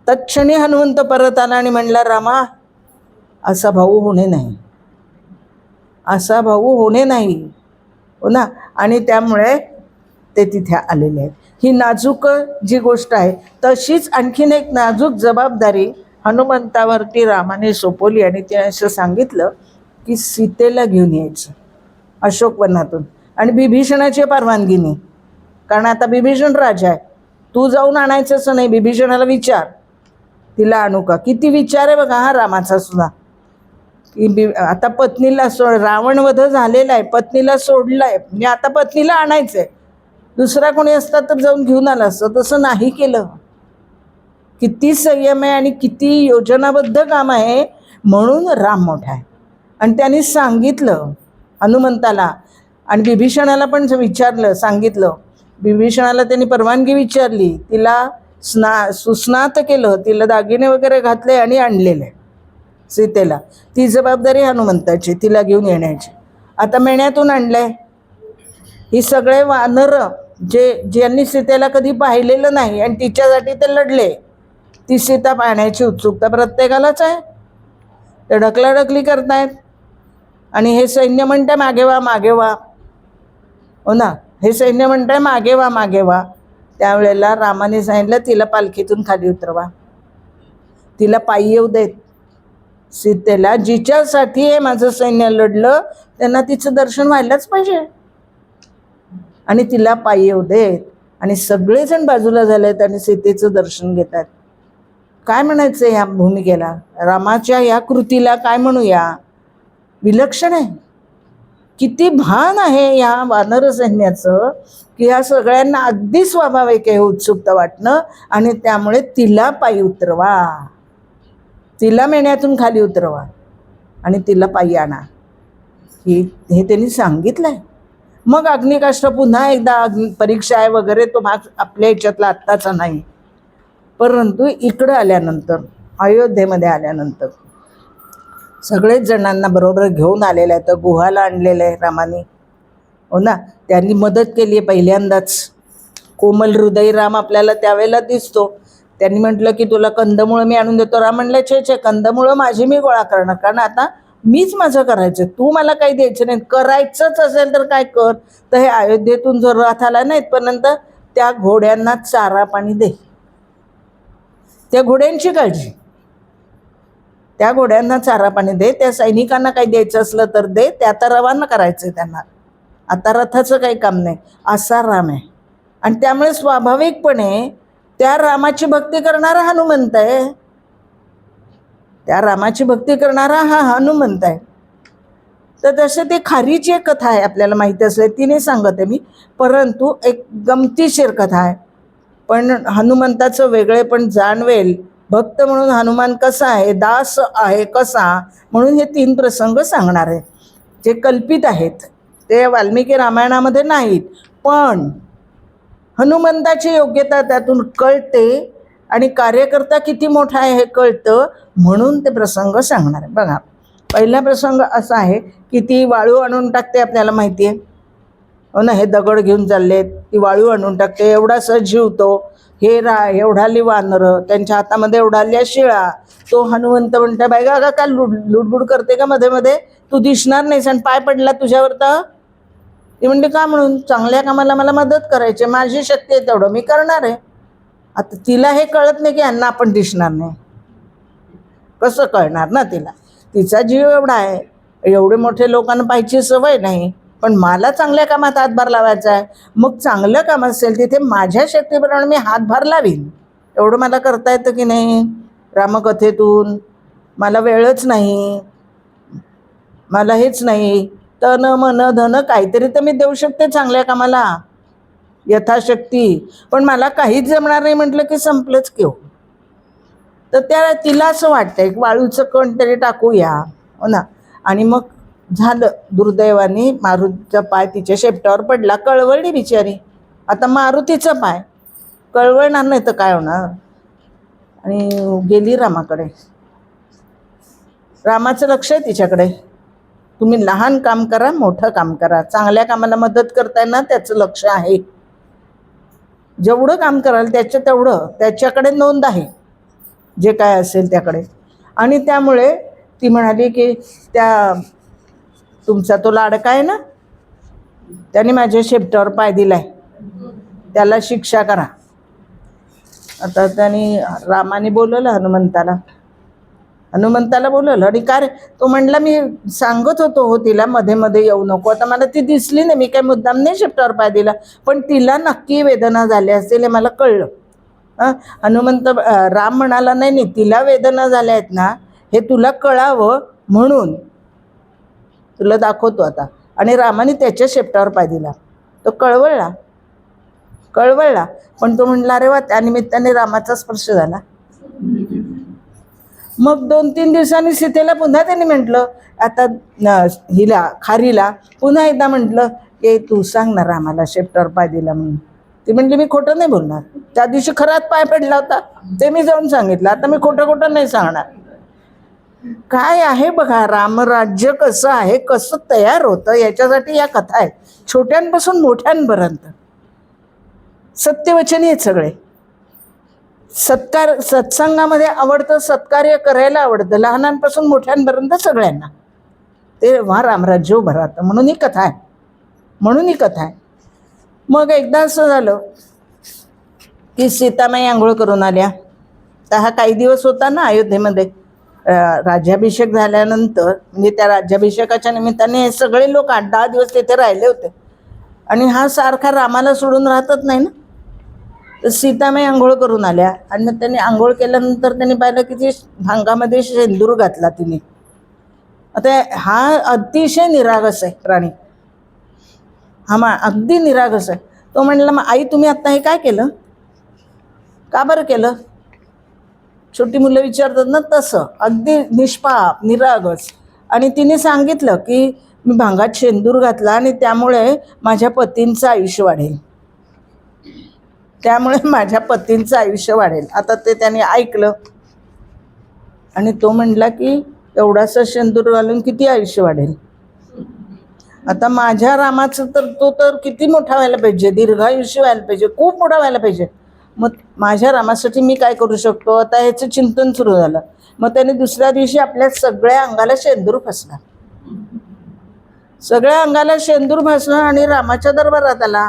Speaker 1: तत्क्षणी हनुमंत परत आला आणि म्हणला, रामा, असा भाऊ होणे नाही, असा भाऊ होणे नाही, हो ना. आणि त्यामुळे ते तिथे आलेले आहेत. ही नाजूक जी गोष्ट आहे, तशीच आणखीन एक नाजूक जबाबदारी हनुमंतावरती रामाने सोपवली. आणि ते असं सांगितलं की सीतेला घेऊन यायचं अशोकवनातून, आणि बिभीषणाची परवानगीने, कारण आता बिभीषण राजा आहे, तू जाऊन आणायचंच नाही, बिभीषणाला विचार तिला आणू का. किती विचार आहे बघा हा रामाचा सुद्धा, की आता पत्नीला रावणवध झालेला आहे, पत्नीला सोडलं आहे, म्हणजे आता पत्नीला आणायचं आहे. दुसरा कोणी असता तर जाऊन घेऊन आला असतं, तसं नाही केलं. किती संयम आहे आणि किती योजनाबद्ध काम आहे, म्हणून राम मोठा आहे. आणि त्यांनी सांगितलं हनुमंताला, आणि बिभीषणाला पण विचारलं, सांगितलं. बिभीषणाला त्यांनी परवानगी विचारली, तिला सुस्नात केलं, तिला दागिने वगैरे घातले आणि आणलेले सीतेला. ती जबाबदारी हनुमंताची, तिला घेऊन येण्याची. आता मेण्यातून आणलंय. ही सगळे वानर ज्यांनी सीतेला कधी पाहिलेलं नाही आणि तिच्यासाठी ते लढले, ती सीता पाहण्याची उत्सुकता प्रत्येकालाच आहे. ते ढकलाढकली करतायत आणि हे सैन्य म्हणते मागे व्हा, मागे व्हा, हो ना. हे सैन्य म्हणतंय मागे व्हा, मागे व्हा. त्यावेळेला रामाने सांगितलं, तिला पालखीतून खाली उतरवा, तिला पायी येऊ देत. सीतेला, जिच्यासाठी हे माझं सैन्य लढलं, त्यांना तिचं दर्शन व्हायलाच पाहिजे, आणि तिला पायी येऊ देत. आणि सगळेजण बाजूला झालेत आणि सीतेचं दर्शन घेतात. काय म्हणायचं ह्या भूमिकेला, रामाच्या ह्या कृतीला काय म्हणूया, विलक्षण आहे. किती भान आहे या वानर सैन्याचं, की ह्या सगळ्यांना अगदी स्वाभाविक आहे उत्सुकता वाटणं. आणि त्यामुळे तिला पायी उतरवा, तिला मेण्यातून खाली उतरवा आणि तिला पायी आणा, हे त्यांनी सांगितलं आहे. मग अग्निकाष्ठ पुन्हा एकदा परीक्षा आहे वगैरे, तो भाग आपल्या ह्याच्यातला आत्ताचा नाही. परंतु इकडं आल्यानंतर, अयोध्येमध्ये आल्यानंतर, सगळेच जणांना बरोबर घेऊन आलेलं आहे. तर गुहाला आणलेलं आहे रामाने, हो ना. त्यांनी मदत केली आहे पहिल्यांदाच. कोमल हृदय राम आपल्याला त्यावेळेला दिसतो. त्यांनी म्हटलं की तुला कंदमुळं मी आणून देतो. राम म्हणलं, छे, कंदमुळं माझी मी गोळा करणार, कारण आता मीच माझं करायचं, तू मला काही द्यायचं नाही. करायचंच असेल तर काय कर, तर हे अयोध्येतून जर रथ आला नाही पर्यंत त्या घोड्यांना चारा पाणी दे, त्या घोड्यांची काळजी, त्या घोड्यांना चारा पाणी दे. त्या सैनिकांना काही द्यायचं असलं तर दे, ते आता रवाना करायचं त्यांना, आता रथाचं काही काम नाही, असा राम आहे. आणि त्यामुळे स्वाभाविकपणे त्या रामाची भक्ती करणारा हनुमंत आहे, त्या रामाची भक्ती करणारा हा हनुमंत आहे. तर तसे ते खारीची एक कथा आहे, आपल्याला माहिती असले ती नाही सांगत आहे मी, परंतु एक गमतीशीर कथा आहे. पण हनुमंताचं वेगळे पण जाणवेल, भक्त म्हणून हनुमान कसा आहे, दास आहे कसा, म्हणून हे 3 प्रसंग सांगणार आहे, जे कल्पित आहेत, ते वाल्मिकी रामायणामध्ये नाहीत. पण हनुमंताची योग्यता त्यातून कळते आणि कार्यकर्ता किती मोठा आहे हे कळतं, म्हणून ते प्रसंग सांगणार आहे. बघा, पहिला प्रसंग असा आहे की ती वाळू आणून टाकते, आपल्याला माहिती आहे, हो ना. हे दगड घेऊन चाललेत, ती वाळू आणून टाकते, एवढासा जीव तो, हे एवढाली वानरं, त्यांच्या हातामध्ये एवढाल्या शिळा. तो हनुमंत म्हणता, बाय गा का लुडबुड करते का मध्ये मध्ये, तू दिसणार नाहीस आणि पाय पडला तुझ्यावर तर. ती म्हणते, का म्हणून, चांगल्या कामाला मला मदत करायची, माझी शक्ती आहे तेवढं मी करणार आहे. आता तिला हे कळत नाही की यांना आपण दिसणार नाही, कसं कळणार ना तिला, तिचा जीव एवढा आहे, एवढे मोठे लोकांना पाहायची सवय नाही, पण मला चांगल्या कामात हातभार लावायचा आहे. मग चांगलं काम असेल तिथे माझ्या शक्तीप्रमाणे मी हातभार लावीन, एवढं मला करता येतं की नाही रामकथेतून. मला वेळच नाही, मला हेच नाही, तन मन धन काहीतरी तर मी देऊ शकते चांगल्या कामाला यथाशक्ती, पण मला काहीच जमणार नाही म्हटलं की संपलंच की हो. तर तिला असं वाटतंय वाळूचं कण तरी टाकूया, हो ना. आणि मग झालं, दुर्दैवाने मारुतीचा पाय तिच्या शेपटावर पडला, कळवळली बिचारी. आता मारुतीचा पाय कळवळणार नाही तर काय होणार. आणि गेली रामाकडे. रामाचं लक्ष आहे तिच्याकडे. तुम्ही लहान काम करा, मोठं काम करा, चांगल्या कामाला मदत करताय ना, त्याचं लक्ष आहे. जेवढं काम कराल त्याच्या तेवढं त्याच्याकडे नोंद आहे, जे काय असेल त्याकडे. आणि त्यामुळे ती म्हणाली की त्या तुमचा तो लाडका आहे ना, त्याने माझ्या शेपटावर पाय दिलाय, त्याला शिक्षा करा. आता त्याने रामाने बोलवलं हनुमंताला बोलवलं. आणि काय तो म्हणला, मी सांगत होतो हो तिला मध्ये मध्ये येऊ नको. आता मला ती दिसली नाही, मी काय मुद्दाम नाही शेपटावर पाय दिला, पण तिला नक्की वेदना झाल्या असतील हे मला कळलं. राम म्हणाला, नाही नाही, तिला वेदना झाल्या आहेत ना हे तुला कळावं म्हणून तुला दाखवतो आता. आणि रामाने त्याच्या शेपटावर पाय दिला. तो कळवळला, पण तो म्हणला, अरे वा, त्यानिमित्ताने रामाचा स्पर्श झाला. मग 2-3 दिवसांनी सीतेला पुन्हा त्यांनी म्हटलं, आता हिला खारीला पुन्हा एकदा म्हटलं की तू सांग ना रामाला शेपटावर पाय दिला म्हणून. ती म्हटली, मी खोटं नाही बोलणार, त्या दिवशी खरात पाय पडला होता ते मी जाऊन सांगितलं, आता मी खोटं नाही सांगणार. काय आहे बघा, रामराज्य कसं आहे, कसं तयार होतं, याच्यासाठी या कथा आहेत, छोट्यांपासून मोठ्यांपर्यंत. सत्यवचनी आहेत सगळे. सत्संगामध्ये आवडतं, सत्कार्य करायला आवडतं, लहानांपासून मोठ्यांपर्यंत सगळ्यांना. तेव्हा रामराज्य उभं राहतं. म्हणून ही कथा आहे. मग एकदा असं झालं की सीतामाई आंघोळ करून आल्या. तर हा काही दिवस होता ना अयोध्येमध्ये, राज्याभिषेक झाल्यानंतर, म्हणजे त्या राज्याभिषेकाच्या निमित्ताने हे सगळे लोक 8-10 दिवस तिथे राहिले होते. आणि हा सारखा रामाला सोडून राहतच नाही ना. तर सीतामाई आंघोळ करून आल्या. आणि मग त्यांनी आंघोळ केल्यानंतर त्यांनी पाहिलं की ती भांगामध्ये शेंदूर घातला तिने. आता हा अतिशय निरागस आहे प्राणी, अगदी निरागस आहे. तो म्हणला, मग आई तुम्ही आत्ता हे काय केलं, का बरं केलं? छोटी मुलं विचारतात ना तसं, अगदी निष्पाप निरागस. आणि तिने सांगितलं की मी भांगात शेंदूर घातला आणि त्यामुळे माझ्या पतींचं आयुष्य वाढेल. आता ते त्याने ऐकलं आणि तो म्हणला की एवढासा शेंदूर घालून किती आयुष्य वाढेल. आता माझ्या रामाचं तो तर किती मोठा व्हायला पाहिजे, दीर्घायुष्य व्हायला पाहिजे, खूप मोठा व्हायला पाहिजे. मग माझ्या रामासाठी मी काय करू शकतो, आता ह्याचं चिंतन सुरू झालं. मग त्याने दुसऱ्या दिवशी आपल्या सगळ्या अंगाला शेंदूर फासला, आणि रामाच्या दरबारात आला.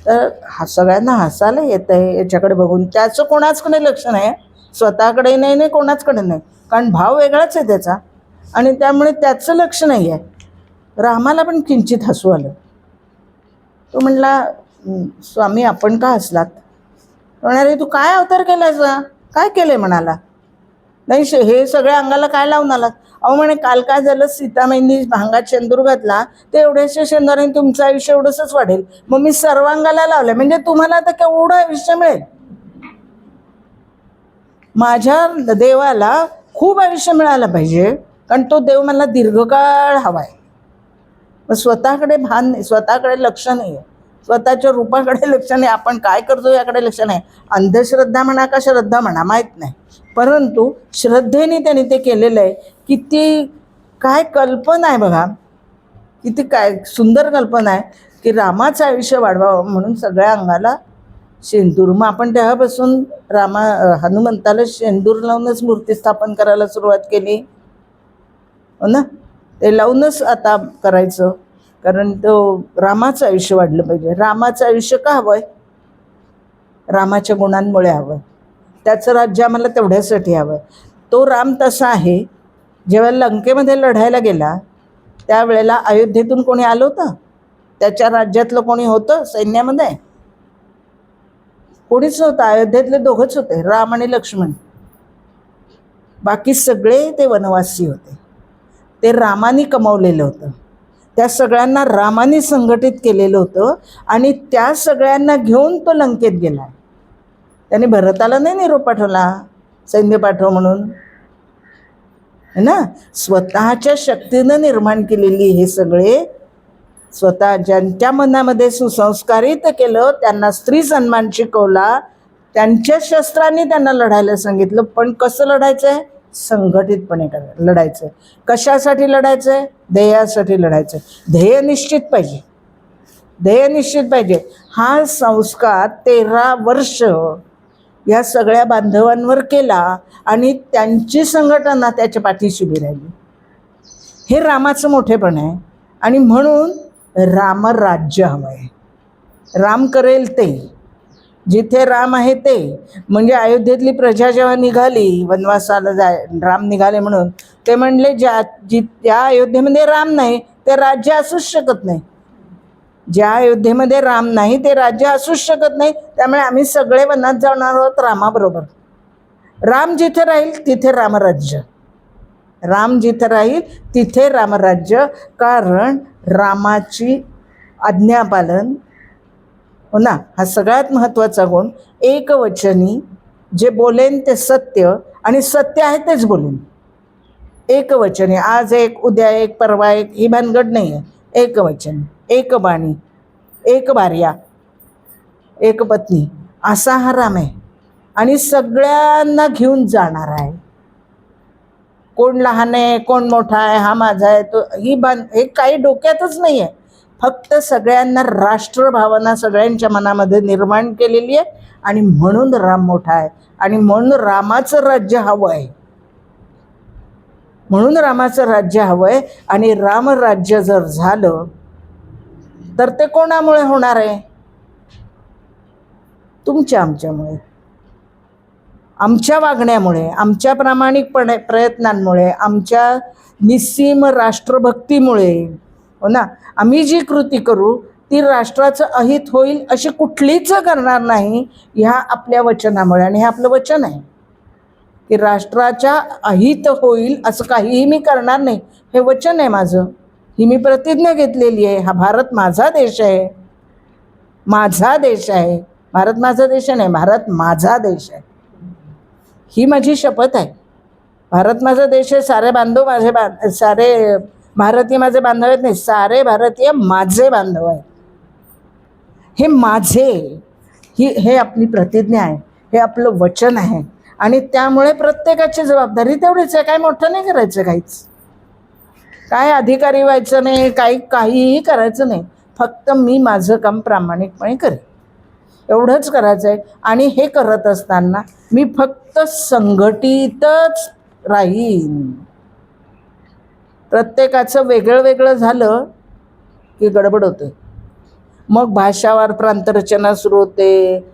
Speaker 1: तर सगळ्यांना हसायला येत आहे याच्याकडे बघून. त्याचं कोणाचकडे लक्ष नाही, स्वतःकडे नाही, कोणाचकडे नाही, कारण भाव वेगळाच आहे त्याचा. आणि त्यामुळे त्याचं लक्ष नाही आहे. रामाला पण किंचित हसू आलं. तो म्हणला, स्वामी आपण का हसलात? म्हणाले, तू काय अवतार केलायचा, काय केलंय? म्हणाला, नाही हे सगळ्या अंगाला काय लावून आलात? अहो म्हणे, काल काय झालं, सीतामाईंनी भांगात शेंदूर घातला, ते एवढ्याशा शेंदुराने तुमचं आयुष्य एवढंच वाढेल. मग मी सर्वांगाला लावलं, म्हणजे तुम्हाला आता केवढं आयुष्य मिळेल. माझ्या देवाला खूप आयुष्य मिळालं पाहिजे, कारण तो देव मला दीर्घकाळ हवाय. मग स्वतःकडे भान नाही, स्वतःकडे लक्ष नाही आहे, स्वतःच्या रूपाकडे लक्ष नाही, आपण काय करतो याकडे लक्ष नाही. अंधश्रद्धा म्हणा का श्रद्धा म्हणा माहीत नाही, परंतु श्रद्धेने त्याने ते केलेलं आहे. किती काय कल्पना आहे बघा, किती काय सुंदर कल्पना आहे की रामाचं आयुष्य वाढवावं म्हणून सगळ्या अंगाला शेंदूर. मग आपण तेव्हापासून हनुमंताला शेंदूर लावूनच मूर्ती स्थापन करायला सुरुवात केली, हो ना. ते लावूनच आता करायचं, कारण तो रामाचं आयुष्य वाढलं पाहिजे. रामाचं आयुष्य का हवं आहे? रामाच्या गुणांमुळे हवं आहे. त्याचं राज्य आम्हाला तेवढ्यासाठी हवं आहे. तो राम तसा आहे, जेव्हा लंकेमध्ये लढायला गेला त्यावेळेला अयोध्येतून कोणी आलं होतं? त्याच्या राज्यातलं कोणी होतं सैन्यामध्ये? कोणीच नव्हतं. अयोध्येतले दोघंच होते, राम आणि लक्ष्मण. बाकी सगळे ते वनवासी होते. ते रामाने कमावलेलं होतं, त्या सगळ्यांना रामाने संघटित केलेलं होतं, आणि त्या सगळ्यांना घेऊन तो लंकेत गेला. त्याने भरताला नाही निरोप पाठवला, सैन्य पाठव म्हणून. है ना, स्वतःच्या शक्तीनं निर्माण केलेली हे सगळे, स्वतः ज्यांच्या मनामध्ये सुसंस्कारित केलं, त्यांना स्त्री सन्मान शिकवला, त्यांच्या शस्त्रांनी त्यांना लढायला सांगितलं. पण कसं लढायचं आहे? संघटितपणे लढायचं आहे. कशासाठी लढायचं आहे? ध्येयासाठी लढायचं आहे. ध्येय निश्चित पाहिजे, ध्येय निश्चित पाहिजे. हा संस्कार 13 वर्ष या सगळ्या बांधवांवर केला आणि त्यांची संघटना त्याच्या पाठीशी उभी राहिली. हे रामाचं मोठेपण आहे. आणि म्हणून रामराज्य हवं आहे. राम करेल ते, जिथे राम आहे ते. म्हणजे अयोध्येतली प्रजा जेव्हा निघाली वनवासाला राम निघाले म्हणून, ते म्हणले ज्या अयोध्येमध्ये राम नाही ते राज्य असूच शकत नाही. ज्या अयोध्येमध्ये राम नाही ते राज्य असूच शकत नाही. त्यामुळे आम्ही सगळे वनात जाणार आहोत रामाबरोबर. राम जिथे राहील तिथे रामराज्य, राम जिथे राहील तिथे रामराज्य. कारण रामाची आज्ञापालन, हो ना, हा सगळ्यात महत्त्वाचा गुण. एकवचनी, जे बोलेन ते सत्य, आणि सत्य आहे तेच बोलेन. एकवचनी, आज एक, उद्या एक, परवा एक, ही भानगड नाही आहे. एकवचन, एक बाणी, एक भार्या, एक पत्नी, असा हा राम आहे. आणि सगळ्यांना घेऊन जाणार आहे. कोण लहान आहे, कोण मोठा आहे, हा माझा आहे, तो, हे काही डोक्यातच नाही आहे. फक्त सगळ्यांना राष्ट्रभावना सगळ्यांच्या मनामध्ये निर्माण केलेली आहे. आणि म्हणून राम मोठा आहे. आणि म्हणून रामाचं राज्य हवं आहे. म्हणून रामाचं राज्य हवं आहे. आणि रामराज्य जर झालं तर ते कोणामुळे होणार आहे? तुमच्या आमच्यामुळे, आमच्या वागण्यामुळे, आमच्या प्रामाणिकपणे प्रयत्नांमुळे, आमच्या निस्सीम राष्ट्रभक्तीमुळे. हो ना, आम्ही जी कृती करू ती राष्ट्राचं अहित होईल अशी कुठलीच करणार नाही ह्या आपल्या वचनामुळे. आणि हे आपलं वचन आहे की राष्ट्राच्या अहित होईल असं काहीही मी करणार नाही. हे वचन आहे माझं, ही मी प्रतिज्ञा घेतलेली आहे. हा भारत माझा देश आहे, माझा देश आहे. भारत माझा देश नाही, भारत माझा देश आहे, ही माझी शपथ आहे. भारत माझा देश आहे. सारे बांधव माझे सारे भारतीय माझे बांधव आहेत नाही, सारे भारतीय माझे बांधव आहेत. हे माझे, हे आपली प्रतिज्ञा आहे, हे आपलं वचन आहे. आणि त्यामुळे प्रत्येकाची जबाबदारी तेवढीच आहे. काय मोठं नाही करायचं, काहीच काय अधिकारी व्हायचं नाही, काहीही करायचं नाही. फक्त मी माझं काम प्रामाणिकपणे करेन, एवढंच करायचं आहे. आणि हे करत असताना मी फक्त संघटितच राहीन. प्रत्येकाचं वेगळं वेगळं झालं की गडबड होते. मग भाषावार प्रांतरचना सुरू होते,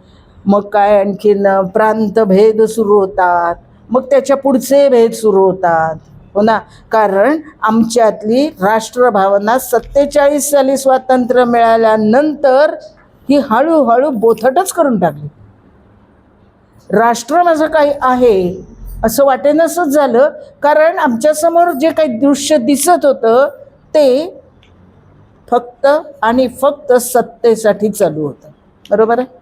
Speaker 1: मग काय आणखीन प्रांतभेद सुरू होतात, मग त्याच्या पुढचे भेद सुरू होतात. हो ना, कारण आमच्यातली राष्ट्रभावना 47 साली स्वातंत्र्य मिळाल्यानंतर ही हळूहळू बोथटच करून टाकली. राष्ट्र माझं काही आहे असं वाटेनसच झालं. कारण आमच्यासमोर जे काही दृश्य दिसत होतं ते फक्त आणि फक्त सत्तेसाठी चालू होतं. बरोबर आहे.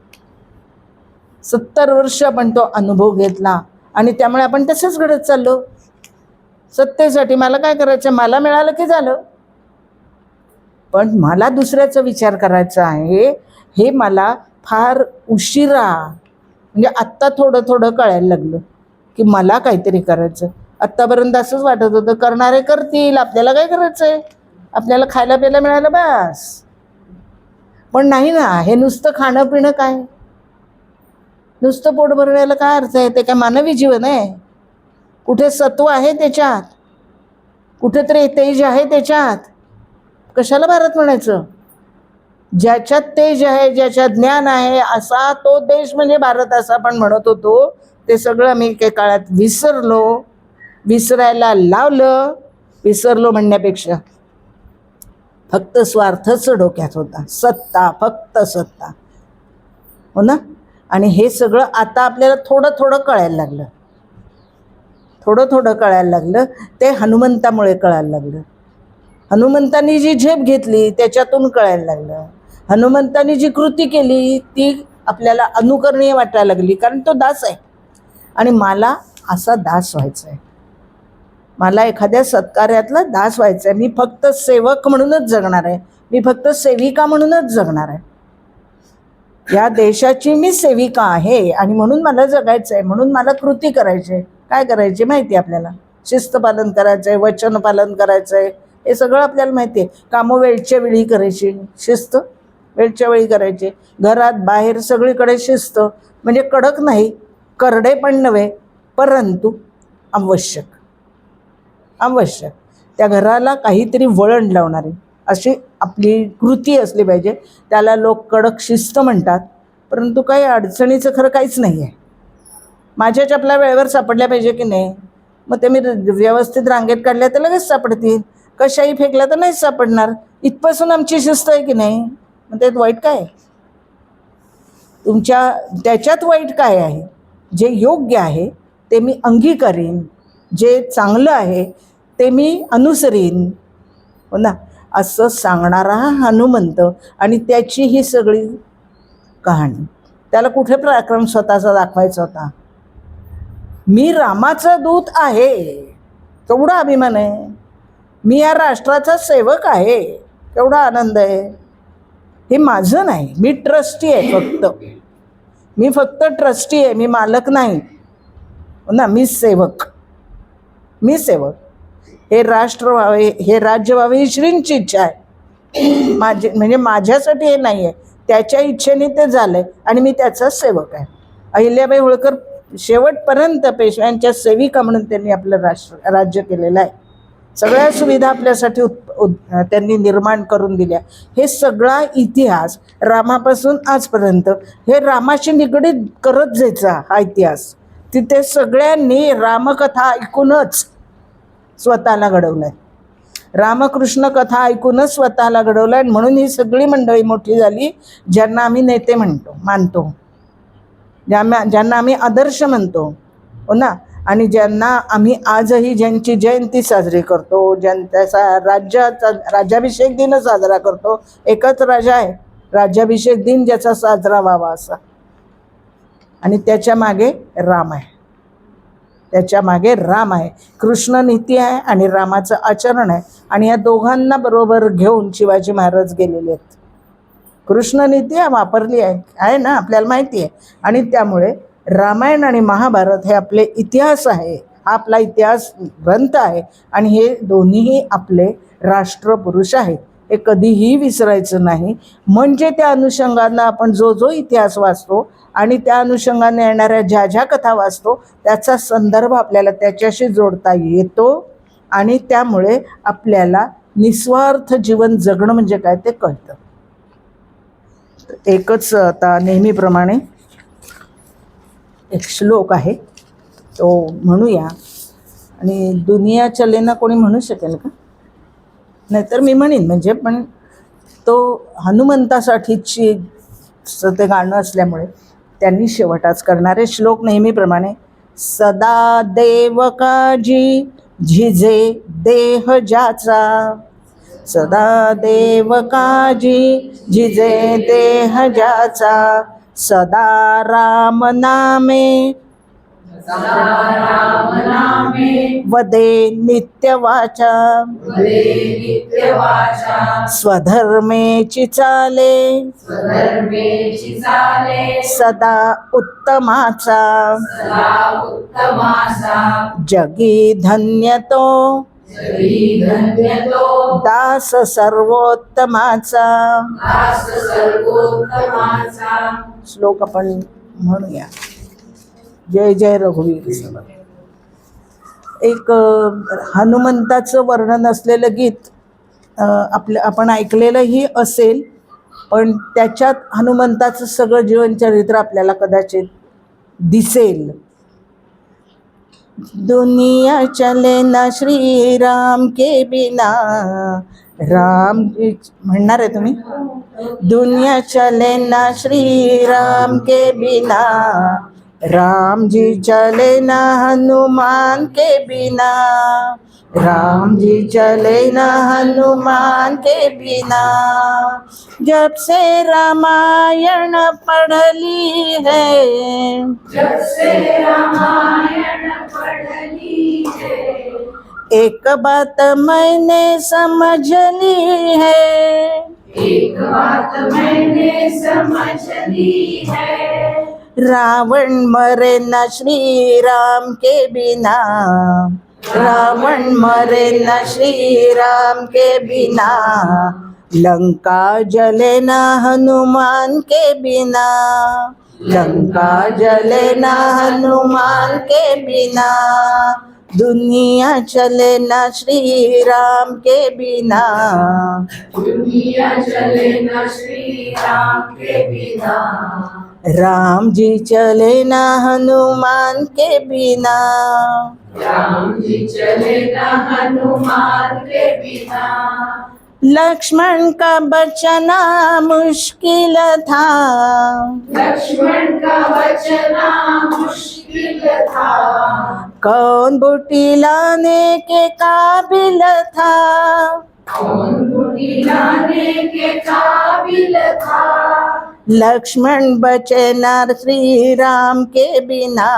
Speaker 1: 70 वर्ष आपण तो अनुभव घेतला आणि त्यामुळे आपण तसंच घडत चाललो. सत्तेसाठी मला काय करायचं, मला मिळालं की झालं. पण मला दुसऱ्याचा विचार करायचा आहे हे मला फार उशिरा, म्हणजे आत्ता थोडं थोडं कळायला लागलं की मला काहीतरी करायचं. आत्तापर्यंत असंच वाटत होतं करणारे करतील, आपल्याला काय करायचं आहे, आपल्याला खायला प्यायला मिळालं बस. पण नाही ना, हे नुसतं खाणं पिणं काय, नुसतं पोट भरण्याला काय अर्थ आहे? ते काय मानवी जीवन आहे? कुठे सत्व आहे त्याच्यात, कुठेतरी तेज आहे त्याच्यात. कशाला भारत म्हणायचं? ज्याच्यात तेज आहे, ज्याच्यात ज्ञान आहे, असा तो देश म्हणजे भारत असं आपण म्हणत होतो. ते सगळं मी काही काळात विसरलो, विसरायला लावलं. विसरलो म्हणण्यापेक्षा फक्त स्वार्थच डोक्यात होता, सत्ता, फक्त सत्ता. हो ना. आणि हे सगळं आता आपल्याला थोडं थोडं कळायला लागलं, थोडं थोडं कळायला लागलं. ते हनुमंतामुळे कळायला लागलं. हनुमंतांनी जी झेप घेतली त्याच्यातून कळायला लागलं. हनुमंतांनी जी कृती केली ती आपल्याला अनुकरणीय वाटायला लागली, कारण तो दास आहे आणि मला असा दास व्हायचा आहे. मला एखाद्या सत्कार्यातला दास व्हायचं आहे, मी फक्त सेवक म्हणूनच जगणार आहे, मी फक्त सेविका म्हणूनच जगणार आहे. या देशाची मी सेविका आहे आणि म्हणून मला जगायचं आहे, म्हणून मला कृती करायची आहे. काय करायची माहिती आहे आपल्याला? शिस्त पालन करायचं आहे, वचन पालन करायचं आहे, हे सगळं आपल्याला माहिती आहे. कामं वेळच्या वेळी करायची, शिस्त वेळच्या वेळी करायची, घरात बाहेर सगळीकडे शिस्त. म्हणजे कडक नाही, करडे पण नव्हे, परंतु आवश्यक आवश्यक त्या घराला काहीतरी वळण लावणारी अशी आपली कृती असली पाहिजे. त्याला लोक कडक शिस्त म्हणतात, परंतु काही अडचणीचं खरं काहीच नाही आहे. माझ्या चपला वेळेवर सापडल्या पाहिजे की नाही? मग ते मी व्यवस्थित रांगेत काढल्या तर लगेच सापडतील, कशाही फेकल्या तर नाहीच सापडणार. इथपासून आमची शिस्त आहे की नाही? मग त्यात वाईट काय? त्याच्यात वाईट काय आहे? जे योग्य आहे ते मी अंगीकारीन, जे चांगलं आहे ते मी अनुसरीन, हो ना, असं सांगणारा हा हनुमंत. आणि त्याची ही सगळी कहाणी. त्याला कुठे पराक्रम स्वतःचा दाखवायचा होता? मी रामाचा दूत आहे, केवढा अभिमान आहे. मी या राष्ट्राचा सेवक आहे, केवढा आनंद आहे. हे माझं नाही, मी ट्रस्टी आहे फक्त. मी फक्त ट्रस्टी आहे, मी मालक नाही, हो ना. मी सेवक. हे राष्ट्र व्हावे, हे राज्य व्हावे ही श्रींची इच्छा आहे. म्हणजे माझ्यासाठी हे नाही आहे, त्याच्या इच्छेने ते झालंय आणि मी त्याचा सेवक आहे. अहिल्याबाई होळकर शेवटपर्यंत पेशव्यांच्या सेविका म्हणून त्यांनी आपलं राज्य केलेलं आहे. सगळ्या सुविधा आपल्यासाठी त्यांनी निर्माण करून दिल्या. हे सगळा इतिहास रामापासून आजपर्यंत हे रामाशी निगडीत करत जायचा हा इतिहास. तिथे सगळ्यांनी रामकथा ऐकूनच स्वतःला घडवलं आहे. रामकृष्ण कथा ऐकूनच स्वतःला घडवलं आहे. म्हणून ही सगळी मंडळी मोठी झाली, ज्यांना आम्ही नेते मानतो, ज्यांना आम्ही आदर्श म्हणतो, हो ना. आणि ज्यांना आम्ही आजही ज्यांची जयंती साजरी करतो, ज्यांचा राज्याभिषेक दिन साजरा करतो. एकच राजा आहे, राज्याभिषेक दिन ज्याचा साजरा व्हावा असा. आणि त्याच्या मागे राम आहे. कृष्ण नीती आहे आणि रामाचं आचरण आहे. आणि या दोघांना बरोबर घेऊन शिवाजी महाराज गेलेले आहेत. कृष्ण नीती वापरली आहे ना, आपल्याला माहिती आहे. आणि त्यामुळे रामायण आणि महाभारत हे आपले इतिहास आहे, हा आपला इतिहास ग्रंथ आहे. आणि हे दोन्हीही आपले राष्ट्रपुरुष आहेत, हे कधीही विसरायचं नाही. म्हणजे त्या अनुषंगानं आपण जो इतिहास वाचतो आणि त्या अनुषंगाने येणाऱ्या ज्या कथा वाचतो त्याचा संदर्भ आपल्याला त्याच्याशी जोडता येतो. आणि त्यामुळे आपल्याला निस्वार्थ जीवन जगणं म्हणजे काय ते कळतं. एकच आता नेहमीप्रमाणे एक श्लोक आहे, तो म्हणूया. आणि दुनिया चलेना कोणी म्हणू शकेल का? नाहीतर मी म्हणीन म्हणजे, पण तो हनुमंतासाठीची ते गाणं असल्यामुळे त्यांनी शेवटाच करणारे श्लोक नेहमीप्रमाणे. सदा देव काजी झिजे देह ज्याचा, सदा देव काजी झिजे देह ज्याचा, सदा राम नामे वदे नित्य वाचा, स्वधर्मेची चाले सदा उत्तमाचा, जगी धन्य तो दास सर्वोत्तमाचा. श्लोक आपण म्हणूया. जय जय रघुवीर. एक हनुमंताचं वर्णन असलेलं गीत आपण ऐकलेलंही असेल, पण त्याच्यात हनुमंताचं सगळं जीवनचरित्र आपल्याला कदाचित दिसेल. दुनिया चले ना श्री राम के बिना, राम म्हणणार आहे तुम्ही? दुनिया चले ना श्री राम के बिना, राम जी चले ना हनुमान के बिना, राम जी चले ना हनुमान के बिना. जब से रामायण पढ़ली है, जब से रामायण पढ़ली है, एक बात मैंने समझ ली है,
Speaker 2: एक बात मैंने समझ ली है,
Speaker 1: रावण मरे न श्री राम के बिना, रावण मरे न श्री राम के बिना, लंका जले न हनुमान के बिना, लंका जले न हनुमान के बिना, दुनिया चले न श्री राम के बिना,
Speaker 2: दुनिया चले न श्री राम के बिना,
Speaker 1: राम जी चले न हनुमान के बिना,
Speaker 2: राम जी चले न हनुमान के बिना,
Speaker 1: लक्ष्मण का बचना मुश्किल था,
Speaker 2: लक्ष्मण का बचना मुश्किल था,
Speaker 1: कौन बूटी लाने के काबिल था,
Speaker 2: कौन बूटी लाने के काबिल था,
Speaker 1: लक्ष्मण बचे न श्री राम के बिना,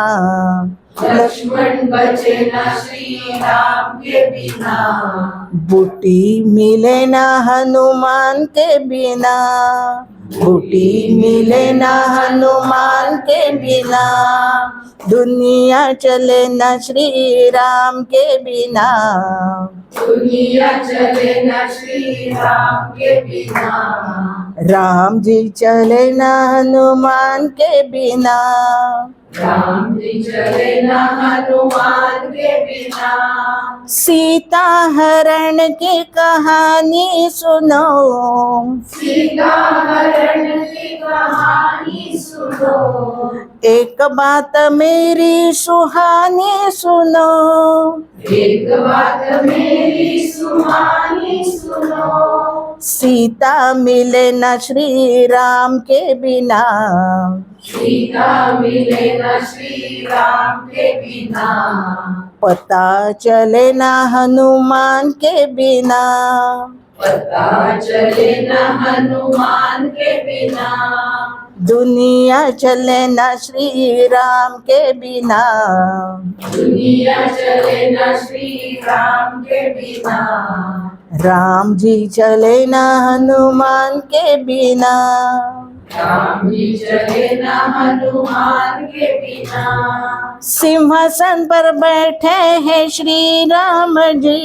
Speaker 2: लक्ष्मण बचे न श्री राम के बिना,
Speaker 1: बूटी मिले न हनुमान के बिना, बूटी मिले न हनुमान के बिना, दुनिया चले न श्री राम के बिना,
Speaker 2: दुनिया चले न श्री राम के बिना,
Speaker 1: राम जी चले न हनुमान के बिना,
Speaker 2: राम जी चले न हनुमान के बिना,
Speaker 1: सीता हरण की कहानी सुनो,
Speaker 2: सीता हरण की कहानी सुनो,
Speaker 1: एक बात मेरी सुहानी सुनो,
Speaker 2: एक बात मेरी सुहानी सुनो,
Speaker 1: सीता मिले न श्री राम के बिना,
Speaker 2: सीता मिले न श्री राम के बिना,
Speaker 1: पता चले न हनुमान के बिना,
Speaker 2: पता चले न हनुमान के बिना,
Speaker 1: दुनिया चले न श्री राम के बिना,
Speaker 2: दुनिया चले न श्री राम के बिना,
Speaker 1: राम जी चले न हनुमान के बिना,
Speaker 2: राम जी चले न हनुमान के बिना,
Speaker 1: सिंहासन पर बैठे हैं श्री राम जी,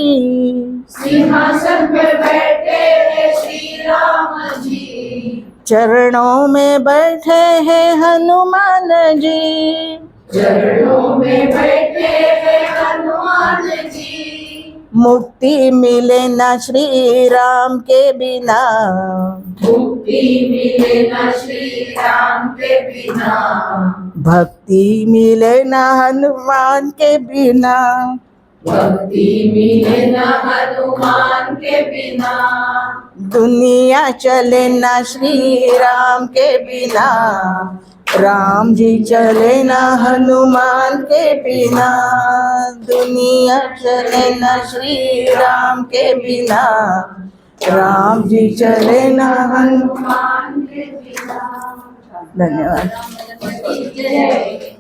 Speaker 2: सिंहासन पर बैठे हैं श्री राम जी,
Speaker 1: चरणों में बैठे हैं हनुमान जी,
Speaker 2: चरणों में बैठे हैं हनुमान जी,
Speaker 1: मुक्ति मिले न श्री राम के बिना,
Speaker 2: मुक्ति मिले न श्री राम के बिना,
Speaker 1: भक्ति मिले न हनुमान के बिना,
Speaker 2: भक्ति मिले न हनुमान के बिना,
Speaker 1: दुनिया चले न श्री राम के बिना, राम जी चले न हनुमान के बिना, दुनिया चले न श्री राम के बिना, राम जी चले न हनुमान
Speaker 2: के बिना।
Speaker 1: धन्यवाद।
Speaker 2: जय।